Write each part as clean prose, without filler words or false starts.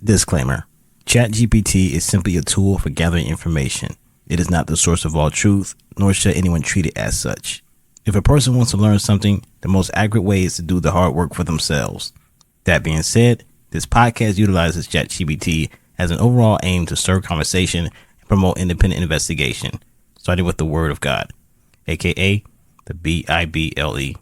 Disclaimer. Chat GPT is simply a tool for gathering information. It is not the source of all truth, nor should anyone treat it as such. If a person wants to learn something, the most accurate way is to do the hard work for themselves. That being said, this podcast utilizes Chat GPT as an overall aim to stir conversation and promote independent investigation, starting with the Word of God, aka the Bible.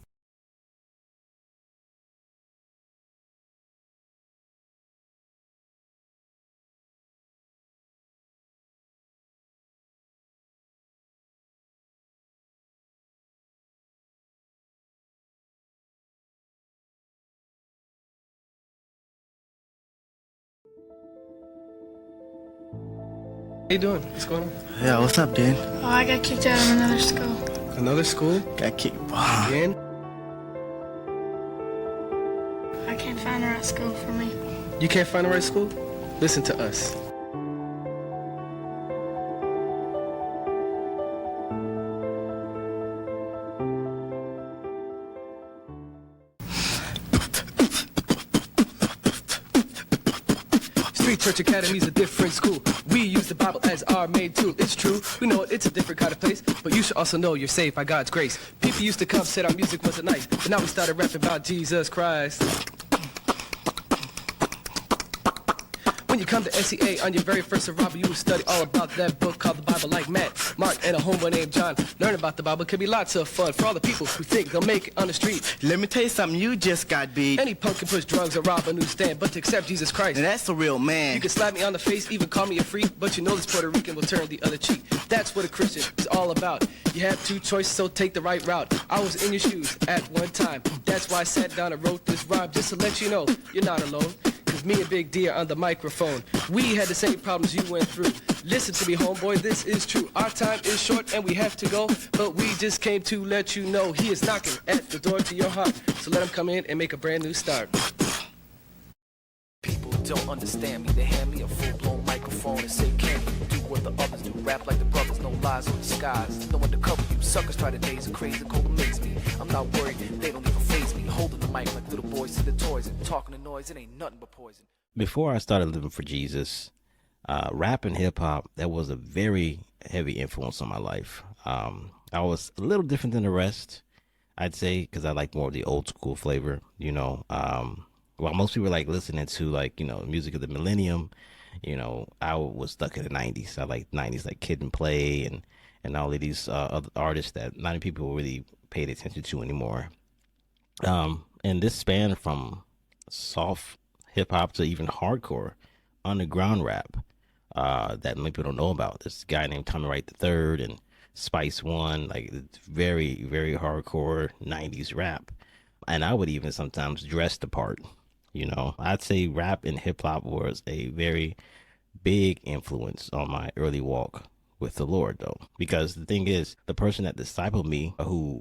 How you doing? What's going on? Yeah, what's up, dude? Oh, I got kicked out of another school. Another school? Got kicked. Again? I can't find the right school for me. You can't find the right school? Listen to us. Street Church Academy's a different school. We use the Bible as our main tool. It's true, we know it's a different kind of place, but you should also know you're saved by God's grace. People used to come, said our music wasn't nice, but now we started rapping about Jesus Christ. When you come to SEA on your very first arrival, you will study all about that book called the Bible, like Matt, Mark, and a homeboy named John. Learn about the Bible can be lots of fun for all the people who think they'll make it on the street. Let me tell you something, you just got beat. Any punk can push drugs or rob a newsstand, but to accept Jesus Christ, And that's a real man. you can slap me on the face, even call me a freak, but you know this Puerto Rican will turn the other cheek. That's what a Christian is all about. You have two choices, so take the right route. I was in your shoes at one time. That's why I sat down and wrote this rhyme, just to let you know you're not alone. Cause me and Big D are on the microphone. We had the same problems you went through. Listen to me, homeboy, this is true. Our time is short and we have to go, but we just came to let you know he is knocking at the door to your heart. So let him come in and make a brand new start. People don't understand me. They hand me a full-blown microphone and say, can you do what the others do? Rap like the brothers, no lies or disguise. No one to cover you. Suckers try to daze and crazy cold amaze me. I'm not worried, they don't even faze me. Holding the mic like little boys to the toys and talking the noise, it ain't nothing but poison. Before I started living for Jesus, rap and hip hop, that was a very heavy influence on my life. I was a little different than the rest, I'd say, because I like more of the old school flavor, while most people like listening to music of the millennium, I was stuck in the 90s. I like 90s, like Kid and Play and all of these other artists that not many people really paid attention to anymore. And this spanned from soft hip hop to even hardcore underground rap that many people don't know about. This guy named Tommy Wright III and Spice One, like it's very, very hardcore 90s rap. And I would even sometimes dress the part. I'd say rap and hip hop was a very big influence on my early walk with the Lord, though, because the thing is, the person that discipled me, who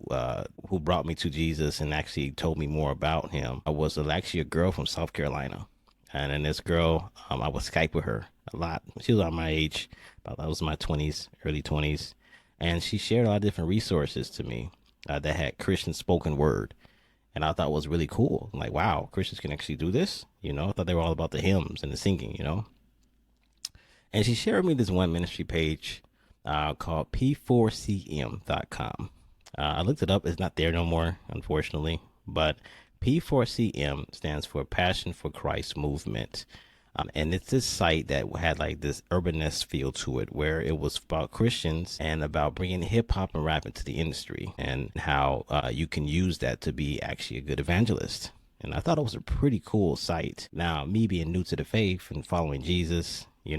brought me to Jesus and actually told me more about him, was actually a girl from South Carolina. And then this girl, I would Skype with her a lot. She was around my age, I was in my 20s, early 20s, and she shared a lot of different resources to me that had Christian spoken word. And I thought it was really cool. I'm like, wow, Christians can actually do this. I thought they were all about the hymns and the singing, And she shared with me this one ministry page called p4cm.com. I looked it up. It's not there no more, unfortunately. But P4CM stands for Passion for Christ Movement. And it's this site that had like this urbanist feel to it, where it was about Christians and about bringing hip hop and rap into the industry and how you can use that to be actually a good evangelist. And I thought it was a pretty cool site. Now, me being new to the faith and following Jesus, it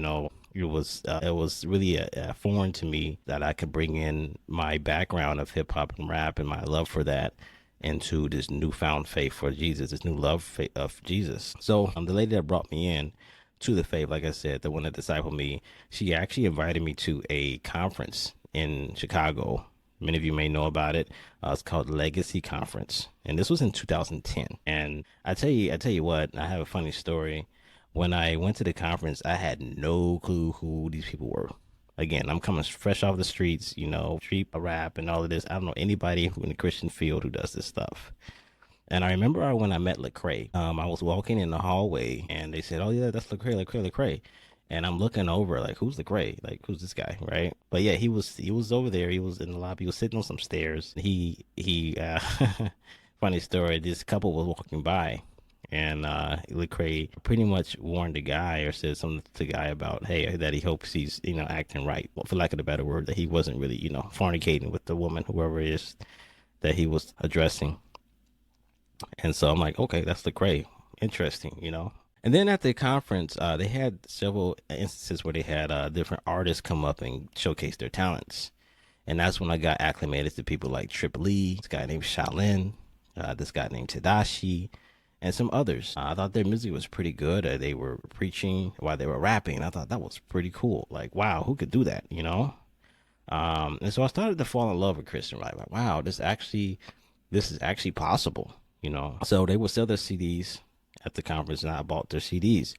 was really foreign to me that I could bring in my background of hip hop and rap and my love for that into this newfound faith for Jesus, this new love of Jesus. So the lady that brought me in to the faith, like I said, the one that discipled me, she actually invited me to a conference in Chicago. Many of you may know about it. It's called Legacy Conference, and this was in 2010. And I tell you what, I have a funny story. When I went to the conference, I had no clue who these people were. Again, I'm coming fresh off the streets, street rap and all of this. I don't know anybody in the Christian field who does this stuff. And I remember when I met Lecrae, I was walking in the hallway and they said, "Oh yeah, that's Lecrae." And I'm looking over like, who's Lecrae? Like, who's this guy, right? But yeah, he was over there. He was in the lobby. He was sitting on some stairs. He funny story. This couple was walking by, and Lecrae pretty much warned the guy or said something to the guy about, hey, that he hopes he's acting right, well, for lack of a better word, that he wasn't really fornicating with the woman, whoever it is that he was addressing. And so I'm like, okay, that's Lecrae. Interesting. And then at the conference, they had several instances where they had different artists come up and showcase their talents. And that's when I got acclimated to people like Trip Lee, this guy named Shaolin, this guy named Tadashi, and some others. I thought their music was pretty good. They were preaching while they were rapping. I thought that was pretty cool. Like, wow, who could do that? And so I started to fall in love with Christian rap. Like, wow, this is actually possible. So they would sell their CDs at the conference, and I bought their CDs.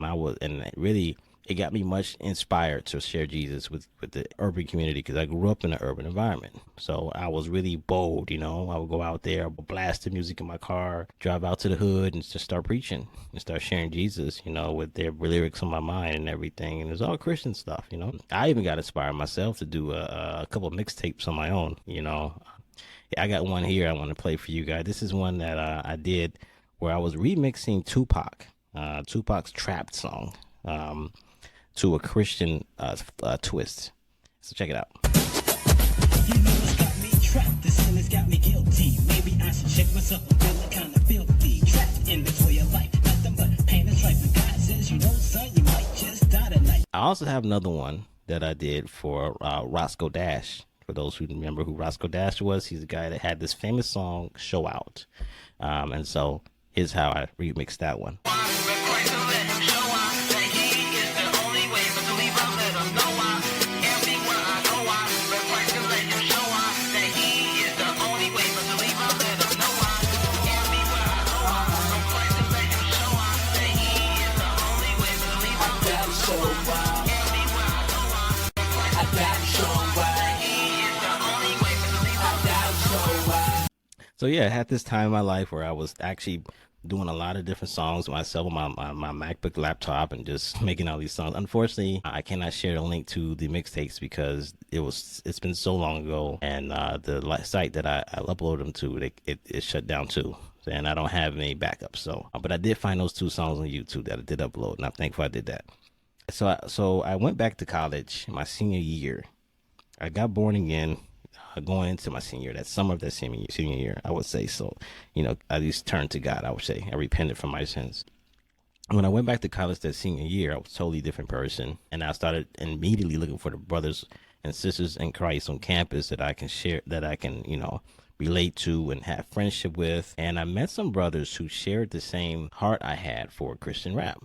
It got me much inspired to share Jesus with the urban community, because I grew up in an urban environment. So I was really bold. I would go out there, blast the music in my car, drive out to the hood, and just start preaching and start sharing Jesus, with their lyrics on my mind and everything. And it was all Christian stuff. I even got inspired myself to do a couple of mixtapes on my own. I got one here I want to play for you guys. This is one that I did where I was remixing Tupac's Trapped song, to a Christian twist. So check it out. You know what's got me trapped? This sin has got me guilty. Maybe I should check myself. I'm feeling kind of filthy. Trapped in this way of life. Nothing but pain and strife. And God says, son, you might just die tonight. I also have another one that I did for Roscoe Dash. For those who remember who Roscoe Dash was, he's the guy that had this famous song, Show Out. And so here's how I remixed that one. So yeah, I had this time in my life where I was actually doing a lot of different songs myself on my MacBook laptop and just making all these songs. Unfortunately, I cannot share the link to the mixtapes because it's been so long ago, and the site that I uploaded them to, it shut down too. And I don't have any backups. So, but I did find those 2 songs on YouTube that I did upload, and I'm thankful I did that. So I went back to college my senior year. I got born again. Going into my senior year, that summer of that senior year, I would say. So, I at least turned to God, I would say. I repented from my sins. When I went back to college that senior year, I was a totally different person. And I started immediately looking for the brothers and sisters in Christ on campus that I can share, that I can, relate to and have friendship with. And I met some brothers who shared the same heart I had for Christian rap.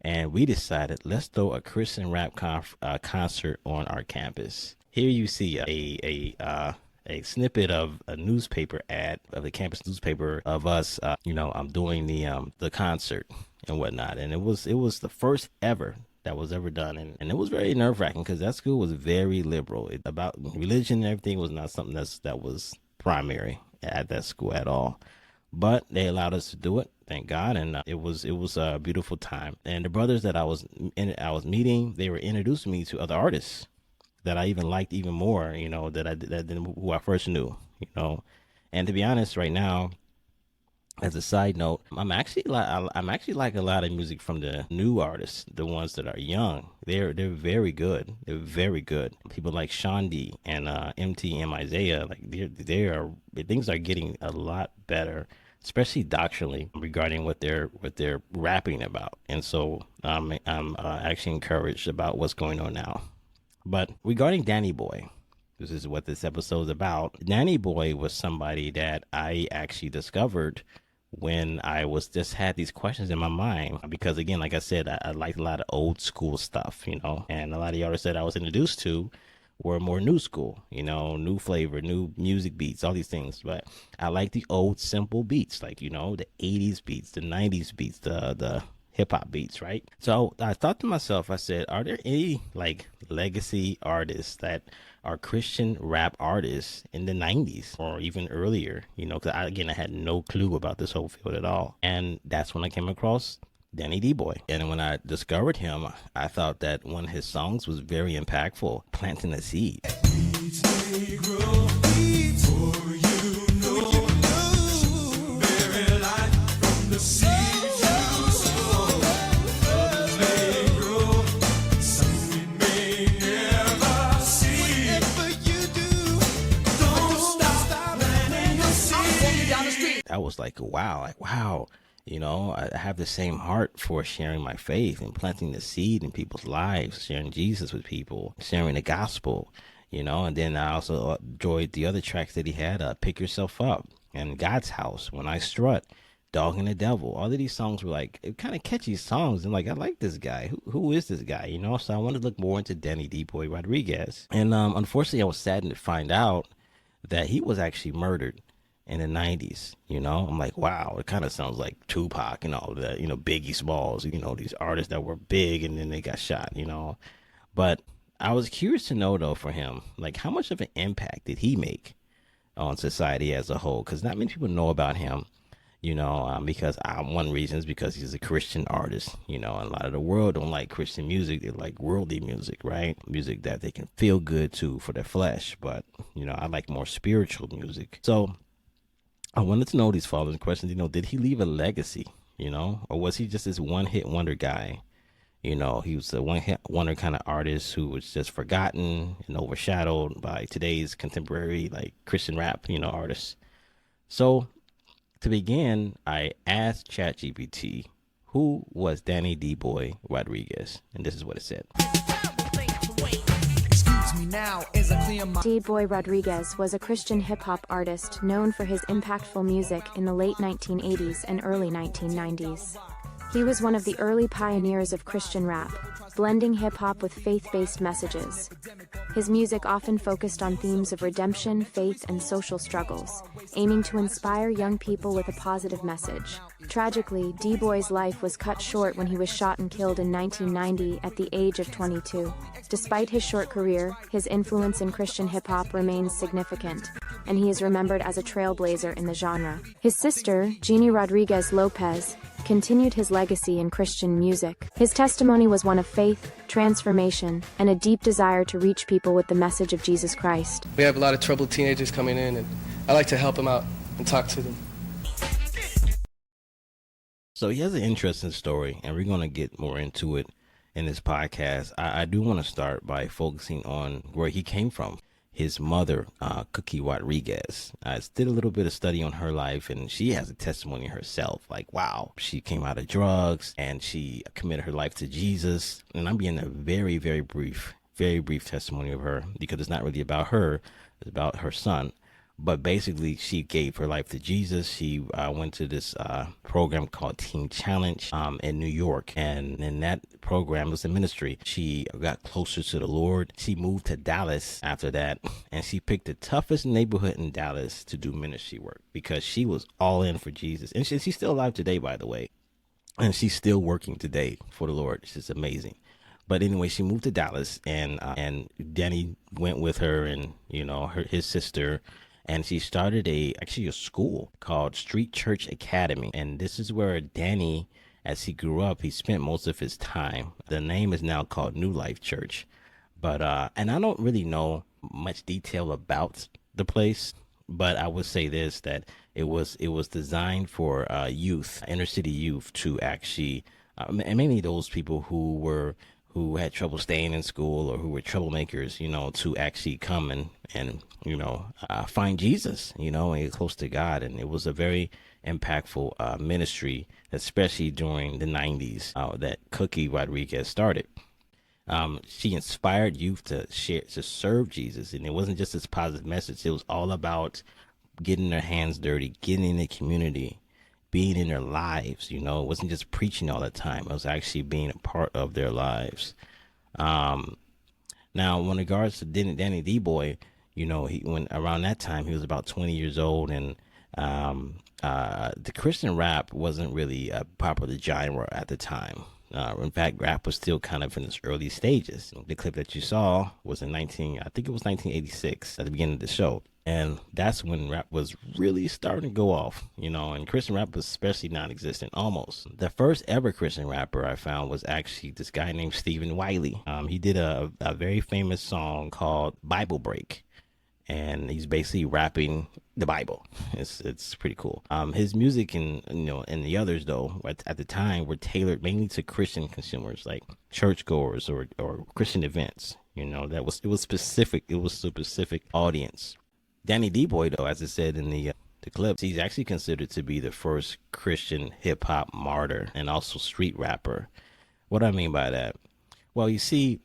And we decided, let's throw a Christian rap concert on our campus. Here you see a snippet of a newspaper ad of the campus newspaper of us, I'm doing the concert and whatnot. And it was the first ever that was ever done. And it was very nerve wracking because that school was very liberal. About religion and everything was not something that was primary at that school at all. But they allowed us to do it, thank God, and it was a beautiful time. And the brothers that I was meeting, they were introducing me to other artists that I even liked even more, than who I first knew, And to be honest, right now, as a side note, I'm actually like a lot of music from the new artists, the ones that are young. They're very good. They're very good. People like Shondi and MTM Isaiah, like things are getting a lot better, especially doctrinally regarding what they're rapping about. And so I'm actually encouraged about what's going on now. But regarding Danny Boy, this is what this episode is about. Danny Boy was somebody that I actually discovered when I was just had these questions in my mind. Because again, like I said, I liked a lot of old school stuff, and a lot of the artists that I was introduced to were more new school, new flavor, new music beats, all these things. But I like the old simple beats, like, the 80s beats, the 90s beats, the hip hop beats, right? So I thought to myself, I said, are there any like legacy artists that are Christian rap artists in the 90s or even earlier? Because I had no clue about this whole field at all. And that's when I came across Danny D-Boy. And when I discovered him, I thought that one of his songs was very impactful, Planting a Seed. I was like, wow. I have the same heart for sharing my faith and planting the seed in people's lives, sharing Jesus with people, sharing the gospel, and then I also enjoyed the other tracks that he had, Pick Yourself Up and God's House, When I Strut, Dog and the Devil. All of these songs were like kind of catchy songs. And like, I like this guy. Who is this guy? So I wanted to look more into Danny D-Boy Rodriguez. And unfortunately, I was saddened to find out that he was actually murdered in the 90s. I'm like, wow, it kind of sounds like Tupac and all that, Biggie Smalls, these artists that were big and then they got shot, But I was curious to know, though, for him, like, how much of an impact did he make on society as a whole? Because not many people know about him, because one reason is because he's a Christian artist, and a lot of the world don't like Christian music. They like worldly music, right? Music that they can feel good to for their flesh. But, I like more spiritual music. So I wanted to know these following questions. Did he leave a legacy, or was he just this one-hit wonder guy? He was a one-hit wonder kind of artist who was just forgotten and overshadowed by today's contemporary, like, Christian rap, artists. So to begin, I asked Chat GPT, who was Danny D-Boy Rodriguez? And this is what it said. D-Boy Rodriguez was a Christian hip-hop artist known for his impactful music in the late 1980s and early 1990s. He was one of the early pioneers of Christian rap, blending hip-hop with faith-based messages. His music often focused on themes of redemption, faith, and social struggles, aiming to inspire young people with a positive message. Tragically, D-Boy's life was cut short when he was shot and killed in 1990 at the age of 22. Despite his short career, his influence in Christian hip-hop remains significant, and he is remembered as a trailblazer in the genre. His sister, Jeannie Rodriguez Lopez, continued his legacy in Christian music. His testimony was one of faith, transformation, and a deep desire to reach people with the message of Jesus Christ. We have a lot of troubled teenagers coming in, and I like to help them out and talk to them. So he has an interesting story, and we're going to get more into it in this podcast. I do want to start by focusing on where he came from. His mother, Cookie Rodriguez. I did a little bit of study on her life, and she has a testimony herself. Like, wow, she came out of drugs and she committed her life to Jesus. And I'm being a very, very brief testimony of her, because it's not really about her. It's about her son. But basically, she gave her life to Jesus. She went to this program called Teen Challenge in New York. And in that program, it was a ministry. She got closer to the Lord. She moved to Dallas after that. And she picked the toughest neighborhood in Dallas to do ministry work, because she was all in for Jesus. And she's still alive today, by the way. And she's still working today for the Lord. It's just amazing. But anyway, she moved to Dallas, and Danny went with her, and, his sister. And she started a school called Street Church Academy. And this is where Danny, as he grew up, he spent most of his time. The name is now called New Life Church. But, and I don't really know much detail about the place, but I would say this, that it was designed for youth, inner city youth, to actually, and mainly those people who had trouble staying in school or who were troublemakers, to actually come and find Jesus, and get close to God. And it was a very impactful ministry, especially during the 90s, that Cookie Rodriguez started. She inspired youth to serve Jesus. And it wasn't just this positive message. It was all about getting their hands dirty, getting in the community, being in their lives. It wasn't just preaching all the time. It was actually being a part of their lives. Now, in regards to Danny D-Boy, when around that time he was about 20 years old, and the Christian rap wasn't really a popular genre at the time. In fact, rap was still kind of in its early stages. The clip that you saw was in I think it was 1986 at the beginning of the show. And that's when rap was really starting to go off, and Christian rap was especially non-existent almost. The first ever Christian rapper I found was actually this guy named Stephen Wiley. He did a very famous song called Bible Break. And he's basically rapping the Bible. It's pretty cool. His music and the others though at the time were tailored mainly to Christian consumers, like churchgoers or Christian events. It was specific. It was a specific audience. Danny D-Boy though, as I said in the clip, he's actually considered to be the first Christian hip hop martyr and also street rapper. What do I mean by that? Well, you see,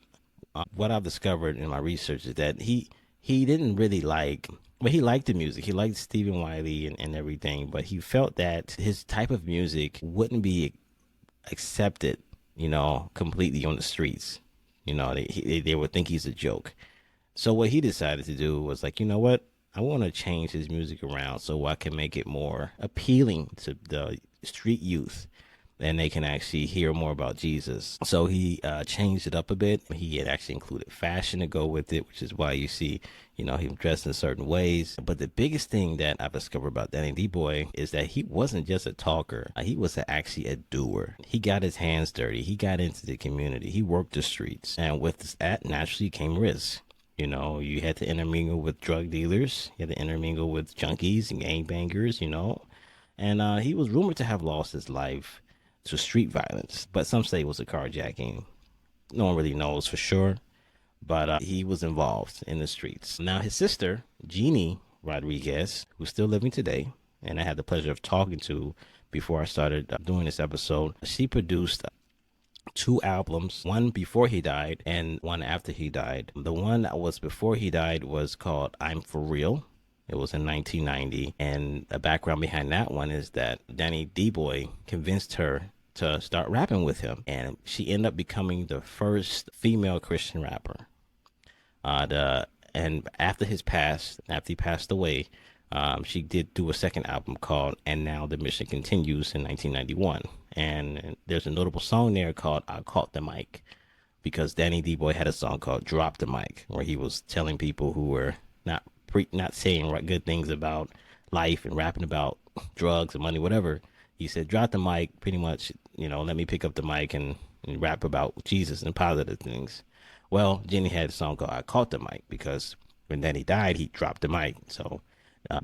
what I've discovered in my research is that he didn't really he liked the music. He liked Stephen Wiley and everything, but he felt that his type of music wouldn't be accepted, completely on the streets. They would think he's a joke. So what he decided to do was like, you know what? I want to change his music around so I can make it more appealing to the street youth, and they can actually hear more about Jesus. So he changed it up a bit. He had actually included fashion to go with it, which is why you see, he dressed in certain ways. But the biggest thing that I've discovered about Danny D-Boy is that he wasn't just a talker. He was actually a doer. He got his hands dirty. He got into the community. He worked the streets. And with that, naturally came risk. You had to intermingle with drug dealers. You had to intermingle with junkies and gangbangers, And he was rumored to have lost his life to street violence, but some say it was a carjacking. No one really knows for sure, but he was involved in the streets. Now his sister, Jeannie Rodriguez, who's still living today, and I had the pleasure of talking to before I started doing this episode, she produced 2 albums, one before he died and one after he died. The one that was before he died was called I'm For Real. It was in 1990, and the background behind that one is that Danny D-Boy convinced her to start rapping with him, and she ended up becoming the first female Christian rapper. And after he passed away, she did do a second album called And Now the Mission Continues in 1991. And there's a notable song there called I Caught the Mic, because Danny D-Boy had a song called Drop the Mic, where he was telling people who were not saying good things about life and rapping about drugs and money, whatever. He said, drop the mic, pretty much, let me pick up the mic and rap about Jesus and positive things. Well, Jeannie had a song called I Caught the Mic, because when Danny died, he dropped the mic. So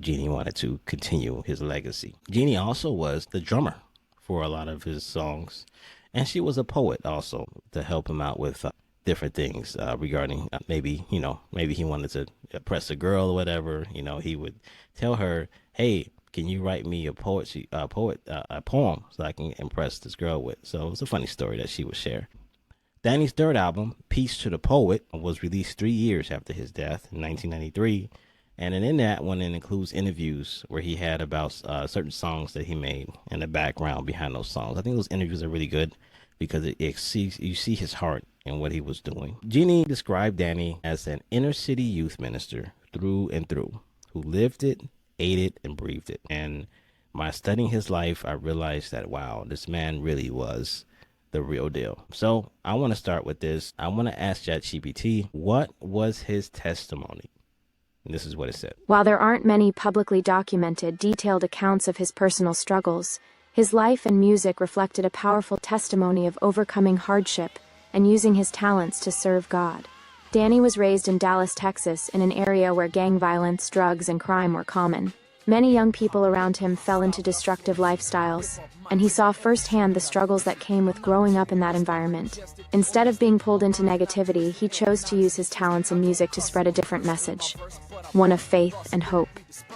Jeannie wanted to continue his legacy. Jeannie also was the drummer for a lot of his songs, and she was a poet also to help him out with different things regarding maybe he wanted to impress a girl or whatever. He would tell her, hey, can you write me a poem so I can impress this girl with? So it's a funny story that she would share. Danny's third album, Peace to the Poet, was released 3 years after his death in 1993. And then in that one, it includes interviews where he had about certain songs that he made and the background behind those songs. I think those interviews are really good because you see his heart in what he was doing. Jeannie described Danny as an inner city youth minister through and through, who lived it, ate it, and breathed it. And by studying his life, I realized that, wow, this man really was the real deal. So I want to start with this. I want to ask Chat GPT, what was his testimony? And this is what it said. While there aren't many publicly documented, detailed accounts of his personal struggles, his life and music reflected a powerful testimony of overcoming hardship and using his talents to serve God. Danny was raised in Dallas, Texas, in an area where gang violence, drugs, and crime were common. Many young people around him fell into destructive lifestyles, and he saw firsthand the struggles that came with growing up in that environment. Instead of being pulled into negativity, he chose to use his talents in music to spread a different message, one of faith and hope.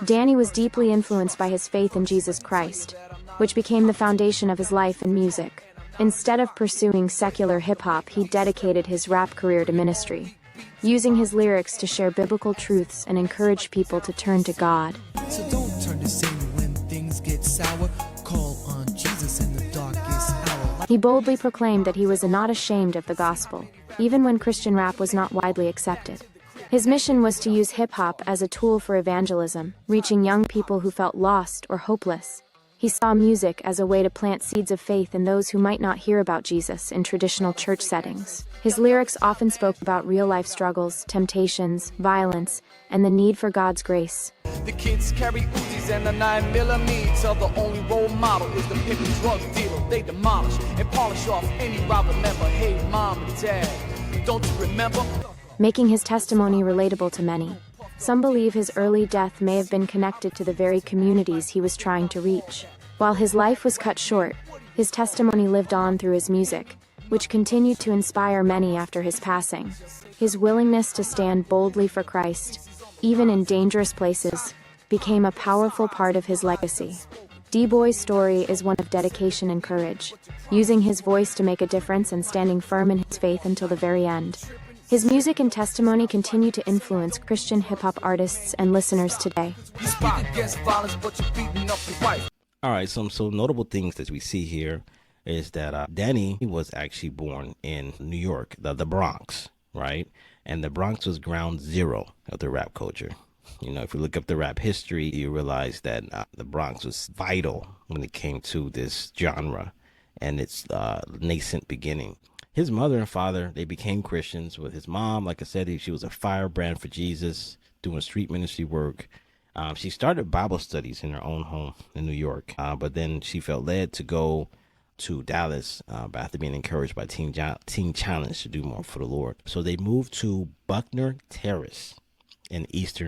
Danny was deeply influenced by his faith in Jesus Christ, which became the foundation of his life and music. Instead of pursuing secular hip-hop, he dedicated his rap career to ministry, using his lyrics to share biblical truths and encourage people to turn to God. So don't turn to sin when things get sour. Call on Jesus in the darkest hour. He boldly proclaimed that he was not ashamed of the gospel, even when Christian rap was not widely accepted. His mission was to use hip-hop as a tool for evangelism, reaching young people who felt lost or hopeless. He saw music as a way to plant seeds of faith in those who might not hear about Jesus in traditional church settings. His lyrics often spoke about real-life struggles, temptations, violence, and the need for God's grace. The kids carry Uzis and the 9mm. The only role model is the pimpin' drug dealer. They demolish and polish off any rival member. Hey, mom and dad, don't you remember? Making his testimony relatable to many. Some believe his early death may have been connected to the very communities he was trying to reach. While his life was cut short, his testimony lived on through his music, which continued to inspire many after his passing. His willingness to stand boldly for Christ, even in dangerous places, became a powerful part of his legacy. D-Boy's story is one of dedication and courage, using his voice to make a difference and standing firm in his faith until the very end. His music and testimony continue to influence Christian hip-hop artists and listeners today. All right, some notable things that we see here is that Danny was actually born in New York, the Bronx, right? And the Bronx was ground zero of the rap culture. You know, if you look up the rap history, you realize that the Bronx was vital when it came to this genre and its nascent beginning. His mother and father, they became Christians. With his mom, like I said, she was a firebrand for Jesus, doing street ministry work. She started Bible studies in her own home in New York, but then she felt led to go to Dallas after being encouraged by Teen Challenge to do more for the Lord. So they moved to Buckner Terrace in East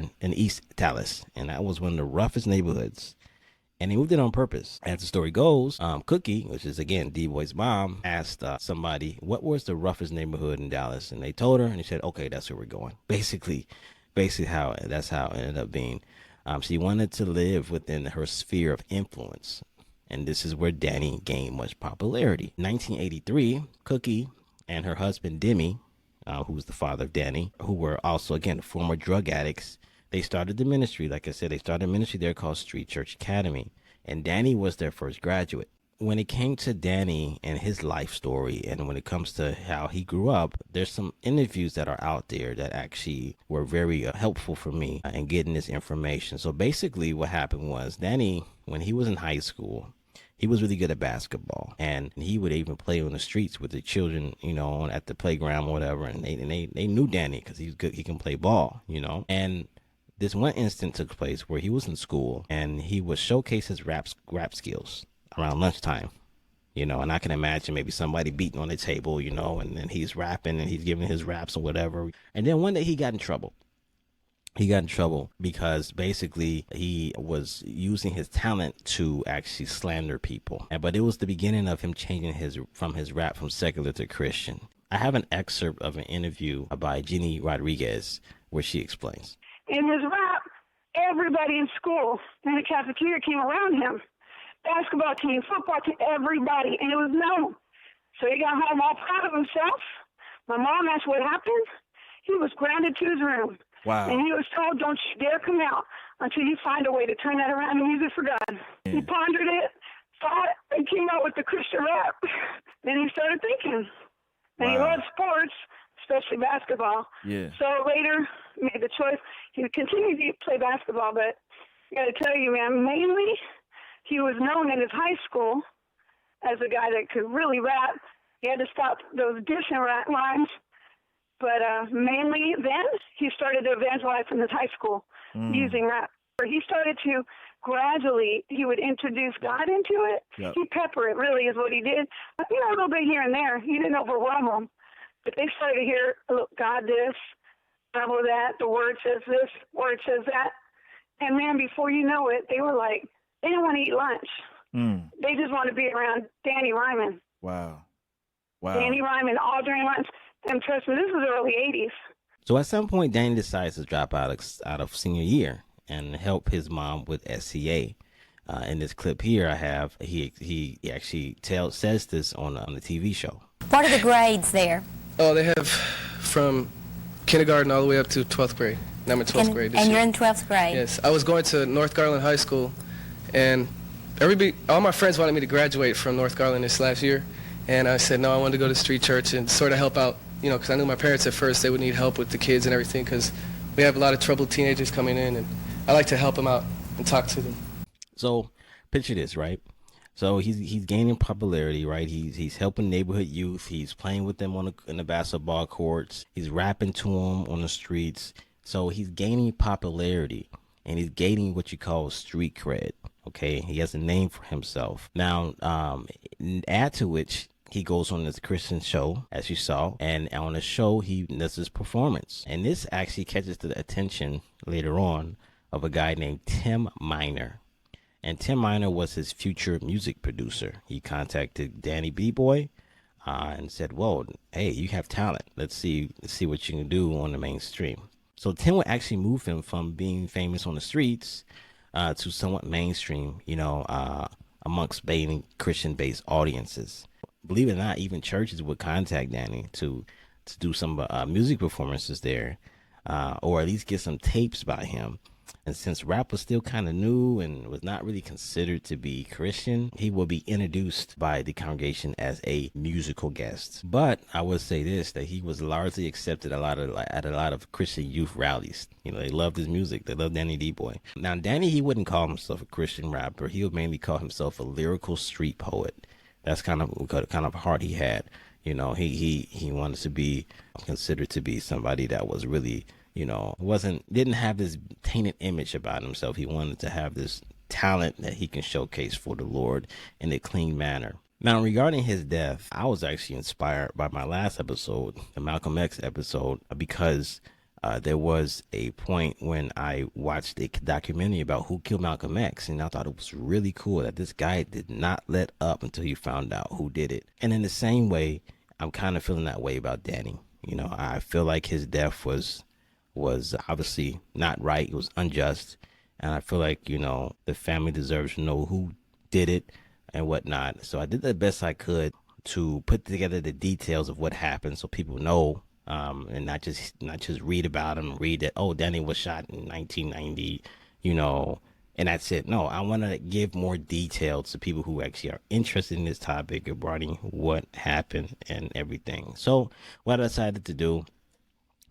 Dallas, and that was one of the roughest neighborhoods. And he moved it on purpose. As the story goes, Cookie, which is again D-Boy's mom, asked somebody what was the roughest neighborhood in Dallas, and they told her, and he said, "Okay, that's where we're going." Basically, that's how it ended up being. She wanted to live within her sphere of influence, and this is where Danny gained much popularity. 1983, Cookie and her husband Demi, who was the father of Danny, who were also again former drug addicts, they started the ministry. Like I said, they started a ministry there called Street Church Academy, and Danny was their first graduate. When it came to Danny and his life story, and when it comes to how he grew up, there's some interviews that are out there that actually were very helpful for me in getting this information. So basically what happened was Danny, when he was in high school, he was really good at basketball, and he would even play on the streets with the children, you know, at the playground or whatever, and they knew Danny because he's good, he can play ball, you know. And this one instant took place where he was in school and he would showcase his rap skills around lunchtime, you know, and I can imagine maybe somebody beating on the table, you know, and then he's rapping and he's giving his raps or whatever. And then one day he got in trouble. He got in trouble because basically he was using his talent to actually slander people. But it was the beginning of him changing his rap from secular to Christian. I have an excerpt of an interview by Jenny Rodriguez where she explains. In his rap, everybody in school in the cafeteria came around him. Basketball team, football team, everybody, and it was known. So he got home all proud of himself. My mom asked what happened. He was grounded to his room. Wow. And he was told, don't you dare come out until you find a way to turn that around to music for God. Yeah. He pondered it, thought, and came out with the Christian rap. Then he started thinking. And he loved sports, especially basketball. Yeah. So later made the choice. He continued to play basketball, but I got to tell you, man, mainly he was known in his high school as a guy that could really rap. He had to stop those dissing rhymes. But mainly then he started to evangelize in his high school using rap. He started to gradually, he would introduce God into it. Yep. He'd pepper it, really, is what he did. You know, a little bit here and there. He didn't overwhelm them. But they started to hear, look, God this, Bible that, the Word says this, Word says that. And man, before you know it, they were like, they didn't want to eat lunch. They just want to be around Danny Ryman. Wow. Danny Ryman all during lunch. And trust me, this was early 80s. So at some point, Danny decides to drop out of senior year and help his mom with SCA. In this clip here, I have he actually says this on the TV show. What are the grades there? Oh, they have from kindergarten all the way up to 12th grade. And I'm in 12th grade this year. And you're in 12th grade? Yes. I was going to North Garland High School, and all my friends wanted me to graduate from North Garland this last year. And I said, no, I wanted to go to Street Church and sort of help out, you know, because I knew my parents at first, they would need help with the kids and everything because we have a lot of troubled teenagers coming in, and I like to help them out and talk to them. So picture this, right? So he's gaining popularity, right? He's helping neighborhood youth. He's playing with them in the basketball courts. He's rapping to them on the streets. So he's gaining popularity, and he's gaining what you call street cred. Okay, he has a name for himself. Now, add to which he goes on this Christian show, as you saw, and on the show he does his performance, and this actually catches the attention later on of a guy named Tim Miner. And Tim Miner was his future music producer. He contacted Danny B-Boy and said, "Whoa, hey, you have talent. Let's see what you can do on the mainstream." So Tim would actually move him from being famous on the streets to somewhat mainstream, amongst Christian-based audiences. Believe it or not, even churches would contact Danny to do some music performances there, or at least get some tapes by him. And since rap was still kind of new and was not really considered to be Christian, he will be introduced by the congregation as a musical guest. But I would say this, that he was largely accepted at a lot of Christian youth rallies. They loved his music. They loved Danny D-Boy. Now, Danny, he wouldn't call himself a Christian rapper. He would mainly call himself a lyrical street poet. That's kind of heart he had. He wanted to be considered to be somebody that was really, didn't have this tainted image about himself. He wanted to have this talent that he can showcase for the Lord in a clean manner. Now, regarding his death, I was actually inspired by my last episode, the Malcolm X episode, because there was a point when I watched a documentary about who killed Malcolm X, and I thought it was really cool that this guy did not let up until he found out who did it. And in the same way, I'm kind of feeling that way about Danny. I feel like his death was obviously not right. It was unjust. And I feel like, the family deserves to know who did it and whatnot. So I did the best I could to put together the details of what happened so people know, and not just read about him, read that, oh, Danny was shot in 1990, and that's it. No, I want to give more details to people who actually are interested in this topic regarding what happened and everything. So what I decided to do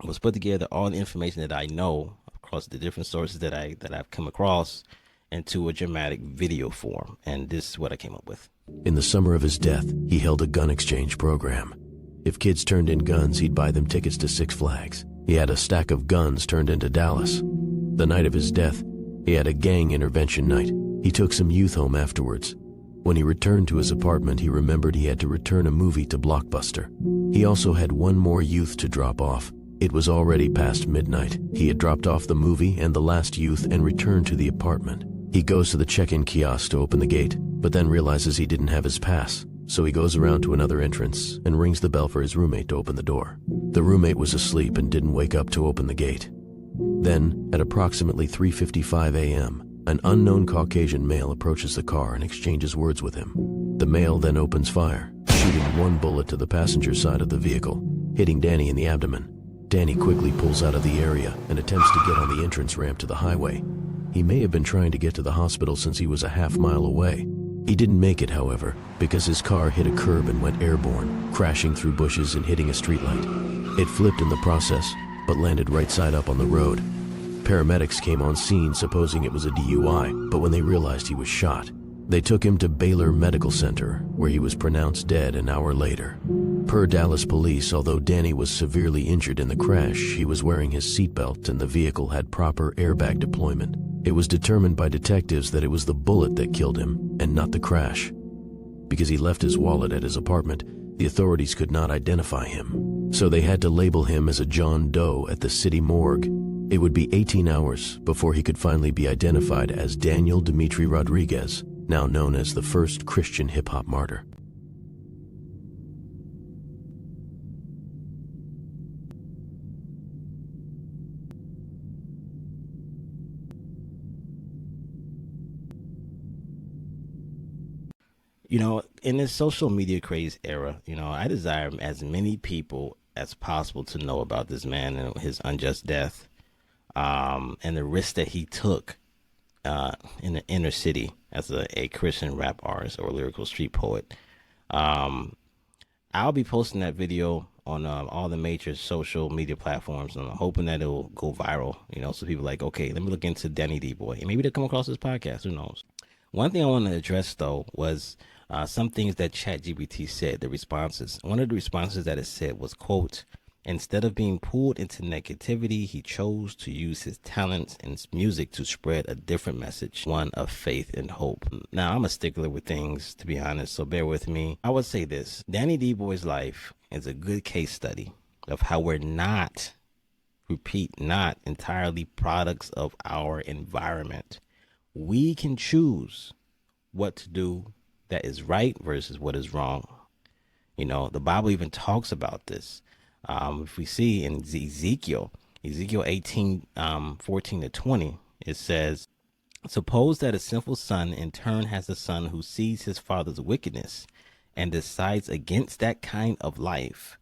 was put together all the information that I know across the different sources that I've come across into a dramatic video form. And this is what I came up with. In the summer of his death, he held a gun exchange program. If kids turned in guns, he'd buy them tickets to Six Flags. He had a stack of guns turned into Dallas. The night of his death, he had a gang intervention night. He took some youth home afterwards. When he returned to his apartment, he remembered he had to return a movie to Blockbuster. He also had one more youth to drop off. It was already past midnight. He had dropped off the movie and the last youth and returned to the apartment. He goes to the check-in kiosk to open the gate, but then realizes he didn't have his pass. So he goes around to another entrance and rings the bell for his roommate to open the door. The roommate was asleep and didn't wake up to open the gate. Then, at approximately 3:55 a.m., an unknown Caucasian male approaches the car and exchanges words with him. The male then opens fire, shooting one bullet to the passenger side of the vehicle, hitting Danny in the abdomen. Danny quickly pulls out of the area and attempts to get on the entrance ramp to the highway. He may have been trying to get to the hospital since he was a half-mile away. He didn't make it, however, because his car hit a curb and went airborne, crashing through bushes and hitting a streetlight. It flipped in the process, but landed right side up on the road. Paramedics came on scene supposing it was a DUI, but when they realized he was shot, they took him to Baylor Medical Center, where he was pronounced dead an hour later. Per Dallas police, although Danny was severely injured in the crash, he was wearing his seatbelt and the vehicle had proper airbag deployment. It was determined by detectives that it was the bullet that killed him and not the crash. Because he left his wallet at his apartment, the authorities could not identify him. So they had to label him as a John Doe at the city morgue. It would be 18 hours before he could finally be identified as Daniel Dimitri Rodriguez, now known as the first Christian hip-hop martyr. In this social media craze era, I desire as many people as possible to know about this man and his unjust death, and the risk that he took in the inner city as a Christian rap artist or lyrical street poet. I'll be posting that video on all the major social media platforms, and I'm hoping that it'll go viral, so people are like, okay, let me look into Danny D-Boy, and maybe they'll come across this podcast, who knows. One thing I want to address, though, was some things that Chat GPT said, the responses. One of the responses that it said was, quote, instead of being pulled into negativity, he chose to use his talents and music to spread a different message, one of faith and hope. Now, I'm a stickler with things, to be honest, so bear with me. I would say this. Danny D. Boy's life is a good case study of how we're not, repeat, not entirely products of our environment. We can choose what to do that is right versus what is wrong. You know, the Bible even talks about this. If we see in Ezekiel 18, 14 to 20, it says, suppose that a sinful son in turn has a son who sees his father's wickedness and decides against that kind of life.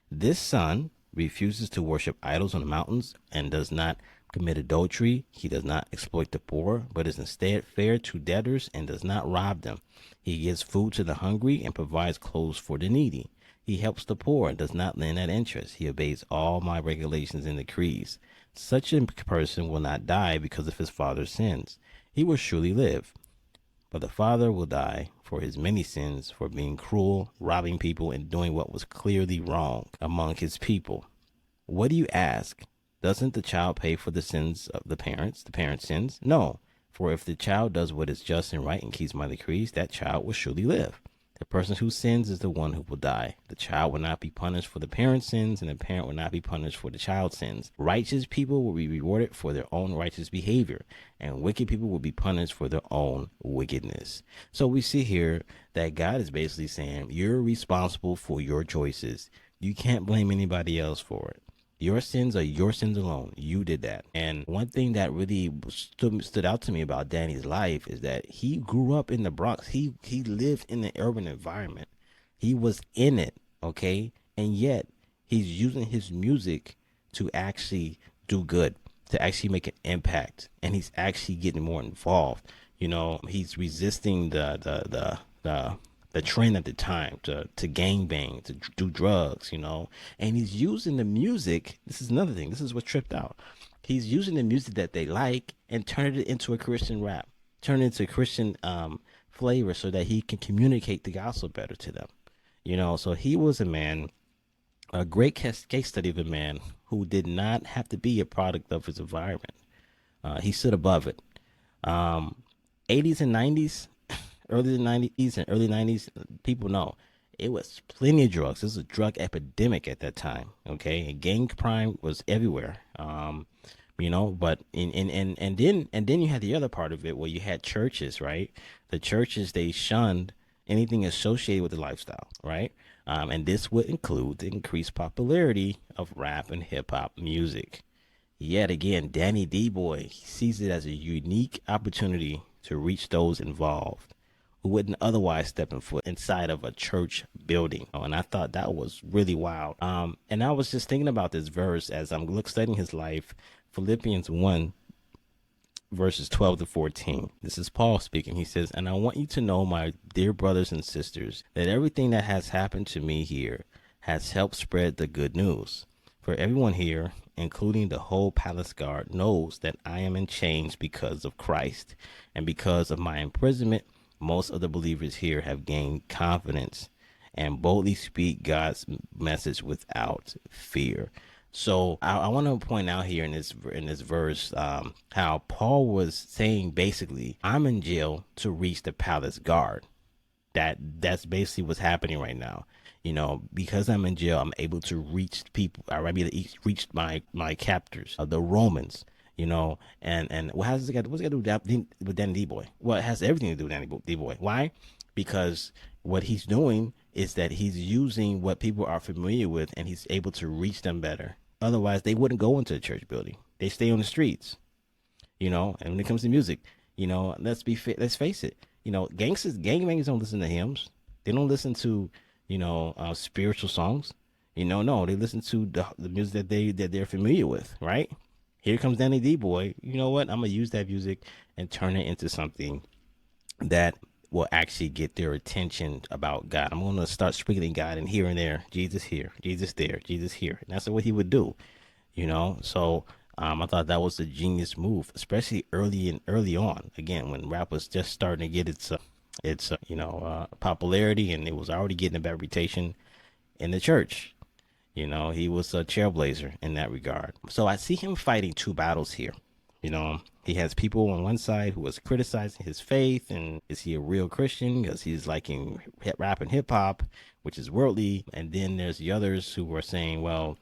This son refuses to worship idols on the mountains and does not commit adultery. He does not exploit the poor, but is instead fair to debtors and does not rob them. He gives food to the hungry and provides clothes for the needy. He helps the poor and does not lend at interest. He obeys all my regulations and decrees. Such a person will not die because of his father's sins. He will surely live. But the father will die for his many sins, for being cruel, robbing people, and doing what was clearly wrong among his people. What do you ask? Doesn't the child pay for the sins of the parents' sins? No, for if the child does what is just and right and keeps my decrees, that child will surely live. The person who sins is the one who will die. The child will not be punished for the parent's sins, and the parent will not be punished for the child's sins. Righteous people will be rewarded for their own righteous behavior, and wicked people will be punished for their own wickedness. So we see here that God is basically saying, you're responsible for your choices. You can't blame anybody else for it. Your sins are your sins alone. You did that. And one thing that really stood out to me about Danny's life is that he grew up in the Bronx. He lived in the urban environment. He was in it, okay? And yet he's using his music to actually do good, to actually make an impact. And he's actually getting more involved. You know, he's resisting the trend at the time to gangbang, to do drugs, you know, and he's using the music. This is another thing. This is what tripped out. He's using the music that they like and turning it into a Christian rap, turn it into a Christian flavor so that he can communicate the gospel better to them, you know. So he was a man, a great case study of a man who did not have to be a product of his environment. He stood above it. 80s and 90s, early 90s and early 90s, people know it was plenty of drugs. This was a drug epidemic at that time. Okay, and gang crime was everywhere. You know, but and then you had the other part of it where you had churches, right? The churches, they shunned anything associated with the lifestyle, right? And this would include the increased popularity of rap and hip hop music. Yet again, Danny D. Boy sees it as a unique opportunity to reach those involved who wouldn't otherwise step in foot inside of a church building. And I thought that was really wild. And I was just thinking about this verse as I'm studying his life. Philippians 1, verses 12 to 14. This is Paul speaking. He says, and I want you to know, my dear brothers and sisters, that everything that has happened to me here has helped spread the good news. For everyone here, including the whole palace guard, knows that I am in chains because of Christ. And because of my imprisonment, most of the believers here have gained confidence and boldly speak God's message without fear. So I want to point out here in this verse how Paul was saying basically, I'm in jail to reach the palace guard. That's basically what's happening right now. You know, because I'm in jail, I'm able to reach people. I'm able to reach my captors, the Romans. You know, and what's it got to do with Danny D. Boy? Well, it has everything to do with Danny D. Boy. Why? Because what he's doing is that he's using what people are familiar with, and he's able to reach them better. Otherwise, they wouldn't go into a church building. They stay on the streets. You know, and when it comes to music, you know, let's face it. You know, gangbangers don't listen to hymns. They don't listen to, you know, spiritual songs. You know, no, they listen to the music that they're familiar with, right? Here comes Danny D. Boy. You know what? I'm going to use that music and turn it into something that will actually get their attention about God. I'm going to start sprinkling God in here and there. Jesus here, Jesus there, Jesus here. And that's what he would do, you know? So I thought that was a genius move, especially early on. Again, when rap was just starting to get its popularity, and it was already getting a bad reputation in the church. He was a trailblazer in that regard. So I see him fighting two battles here. He has people on one side who was criticizing his faith, and is he a real Christian because he's liking rap and hip hop, which is worldly. And then there's the others who were saying, well,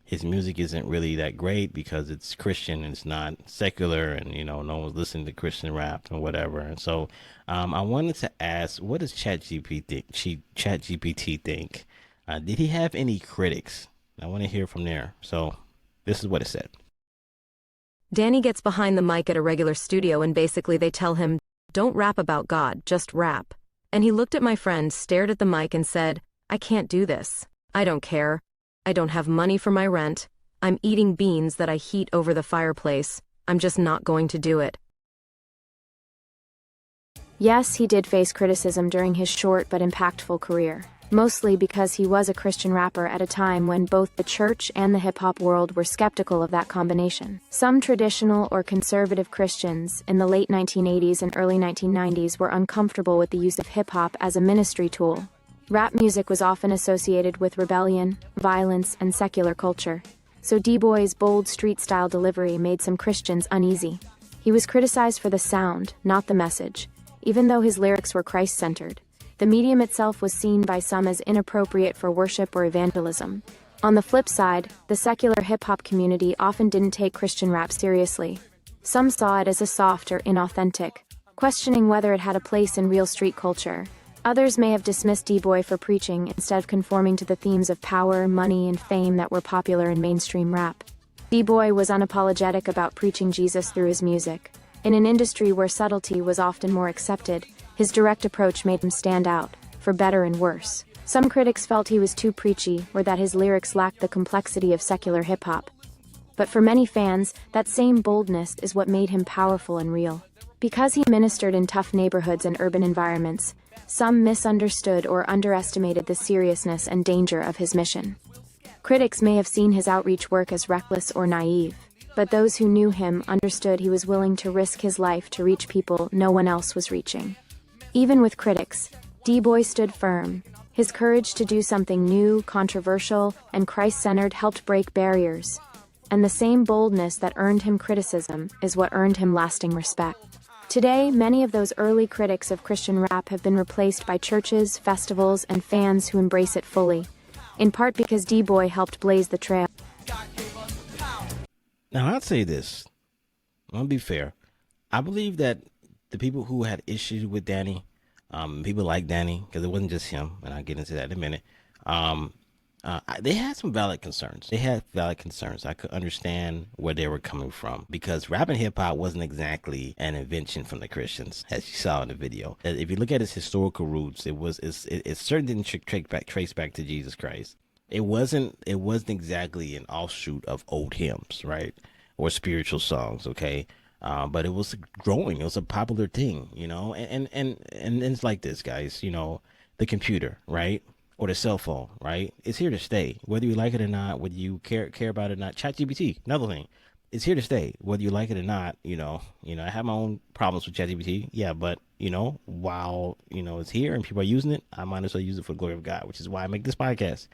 his music isn't really that great because it's Christian and it's not secular, and no one's listening to Christian rap and whatever. And so I wanted to ask, what does Chat GPT think? Did he have any critics? I want to hear from there. So this is what it said. Danny gets behind the mic at a regular studio and basically they tell him, don't rap about God, just rap. And he looked at my friend, stared at the mic and said, I can't do this. I don't care. I don't have money for my rent. I'm eating beans that I heat over the fireplace. I'm just not going to do it. Yes, he did face criticism during his short but impactful career, mostly because he was a Christian rapper at a time when both the church and the hip-hop world were skeptical of that combination. Some traditional or conservative Christians in the late 1980s and early 1990s were uncomfortable with the use of hip-hop as a ministry tool. Rap music was often associated with rebellion, violence, and secular culture, so D-Boy's bold street-style delivery made some Christians uneasy. He was criticized for the sound, not the message, even though his lyrics were Christ-centered. The medium itself was seen by some as inappropriate for worship or evangelism. On the flip side, the secular hip-hop community often didn't take Christian rap seriously. Some saw it as a soft or inauthentic, questioning whether it had a place in real street culture. Others may have dismissed D-Boy for preaching instead of conforming to the themes of power, money, and fame that were popular in mainstream rap. D-Boy was unapologetic about preaching Jesus through his music. In an industry where subtlety was often more accepted, his direct approach made him stand out, for better and worse. Some critics felt he was too preachy or that his lyrics lacked the complexity of secular hip-hop. But for many fans, that same boldness is what made him powerful and real. Because he ministered in tough neighborhoods and urban environments, some misunderstood or underestimated the seriousness and danger of his mission. Critics may have seen his outreach work as reckless or naive, but those who knew him understood he was willing to risk his life to reach people no one else was reaching. Even with critics, D-Boy stood firm. His courage to do something new, controversial, and Christ-centered helped break barriers. And the same boldness that earned him criticism is what earned him lasting respect. Today, many of those early critics of Christian rap have been replaced by churches, festivals, and fans who embrace it fully, in part because D-Boy helped blaze the trail. Now, I'd say this. I'm going to be fair. I believe that the people who had issues with Danny, people like Danny, because it wasn't just him, and I'll get into that in a minute, they had some valid concerns. I could understand where they were coming from, because rap and hip-hop wasn't exactly an invention from the Christians, as you saw in the video. If you look at its historical roots, it certainly didn't trace back to Jesus Christ. It wasn't exactly an offshoot of old hymns, right, or spiritual songs, okay? But it was growing. It was a popular thing, and it's like this, guys, the computer, right? Or the cell phone, right? It's here to stay, whether you like it or not, whether you care about it or not. Chat GPT, another thing, it's here to stay, whether you like it or not. I have my own problems with Chat GPT, yeah, but while it's here and people are using it, I might as well use it for the glory of God, which is why I make this podcast.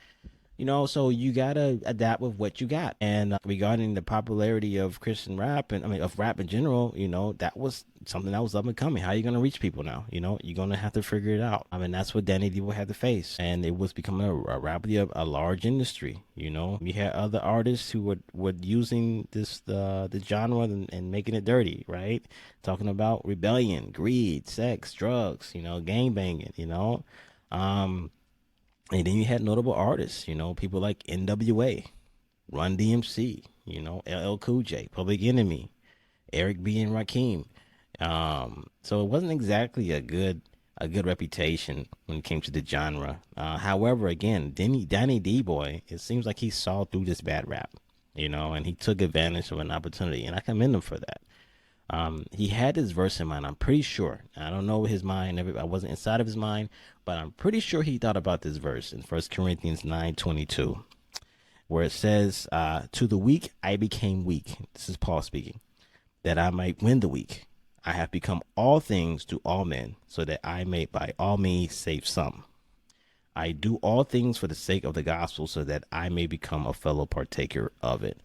So you gotta adapt with what you got. And regarding the popularity of Christian rap, of rap in general, that was something that was up and coming. How are you gonna reach people now? You're gonna have to figure it out. That's what Danny D had to face, and it was becoming a rapidly a large industry. You had other artists who were using the genre and making it dirty, right? Talking about rebellion, greed, sex, drugs, gang banging, And then you had notable artists, people like NWA, Run DMC, LL Cool J, Public Enemy, Eric B. and Rakim. So it wasn't exactly a good reputation when it came to the genre. However, again, Danny D-Boy, it seems like he saw through this bad rap, and he took advantage of an opportunity, and I commend him for that. He had this verse in mind. I'm pretty sure. I don't know his mind. I wasn't inside of his mind, but I'm pretty sure he thought about this verse in 1 Corinthians 9:22. where it says, to the weak I became weak. This is Paul speaking, that I might win the weak. I have become all things to all men, so that I may by all means save some. I do all things for the sake of the gospel, so that I may become a fellow partaker of it.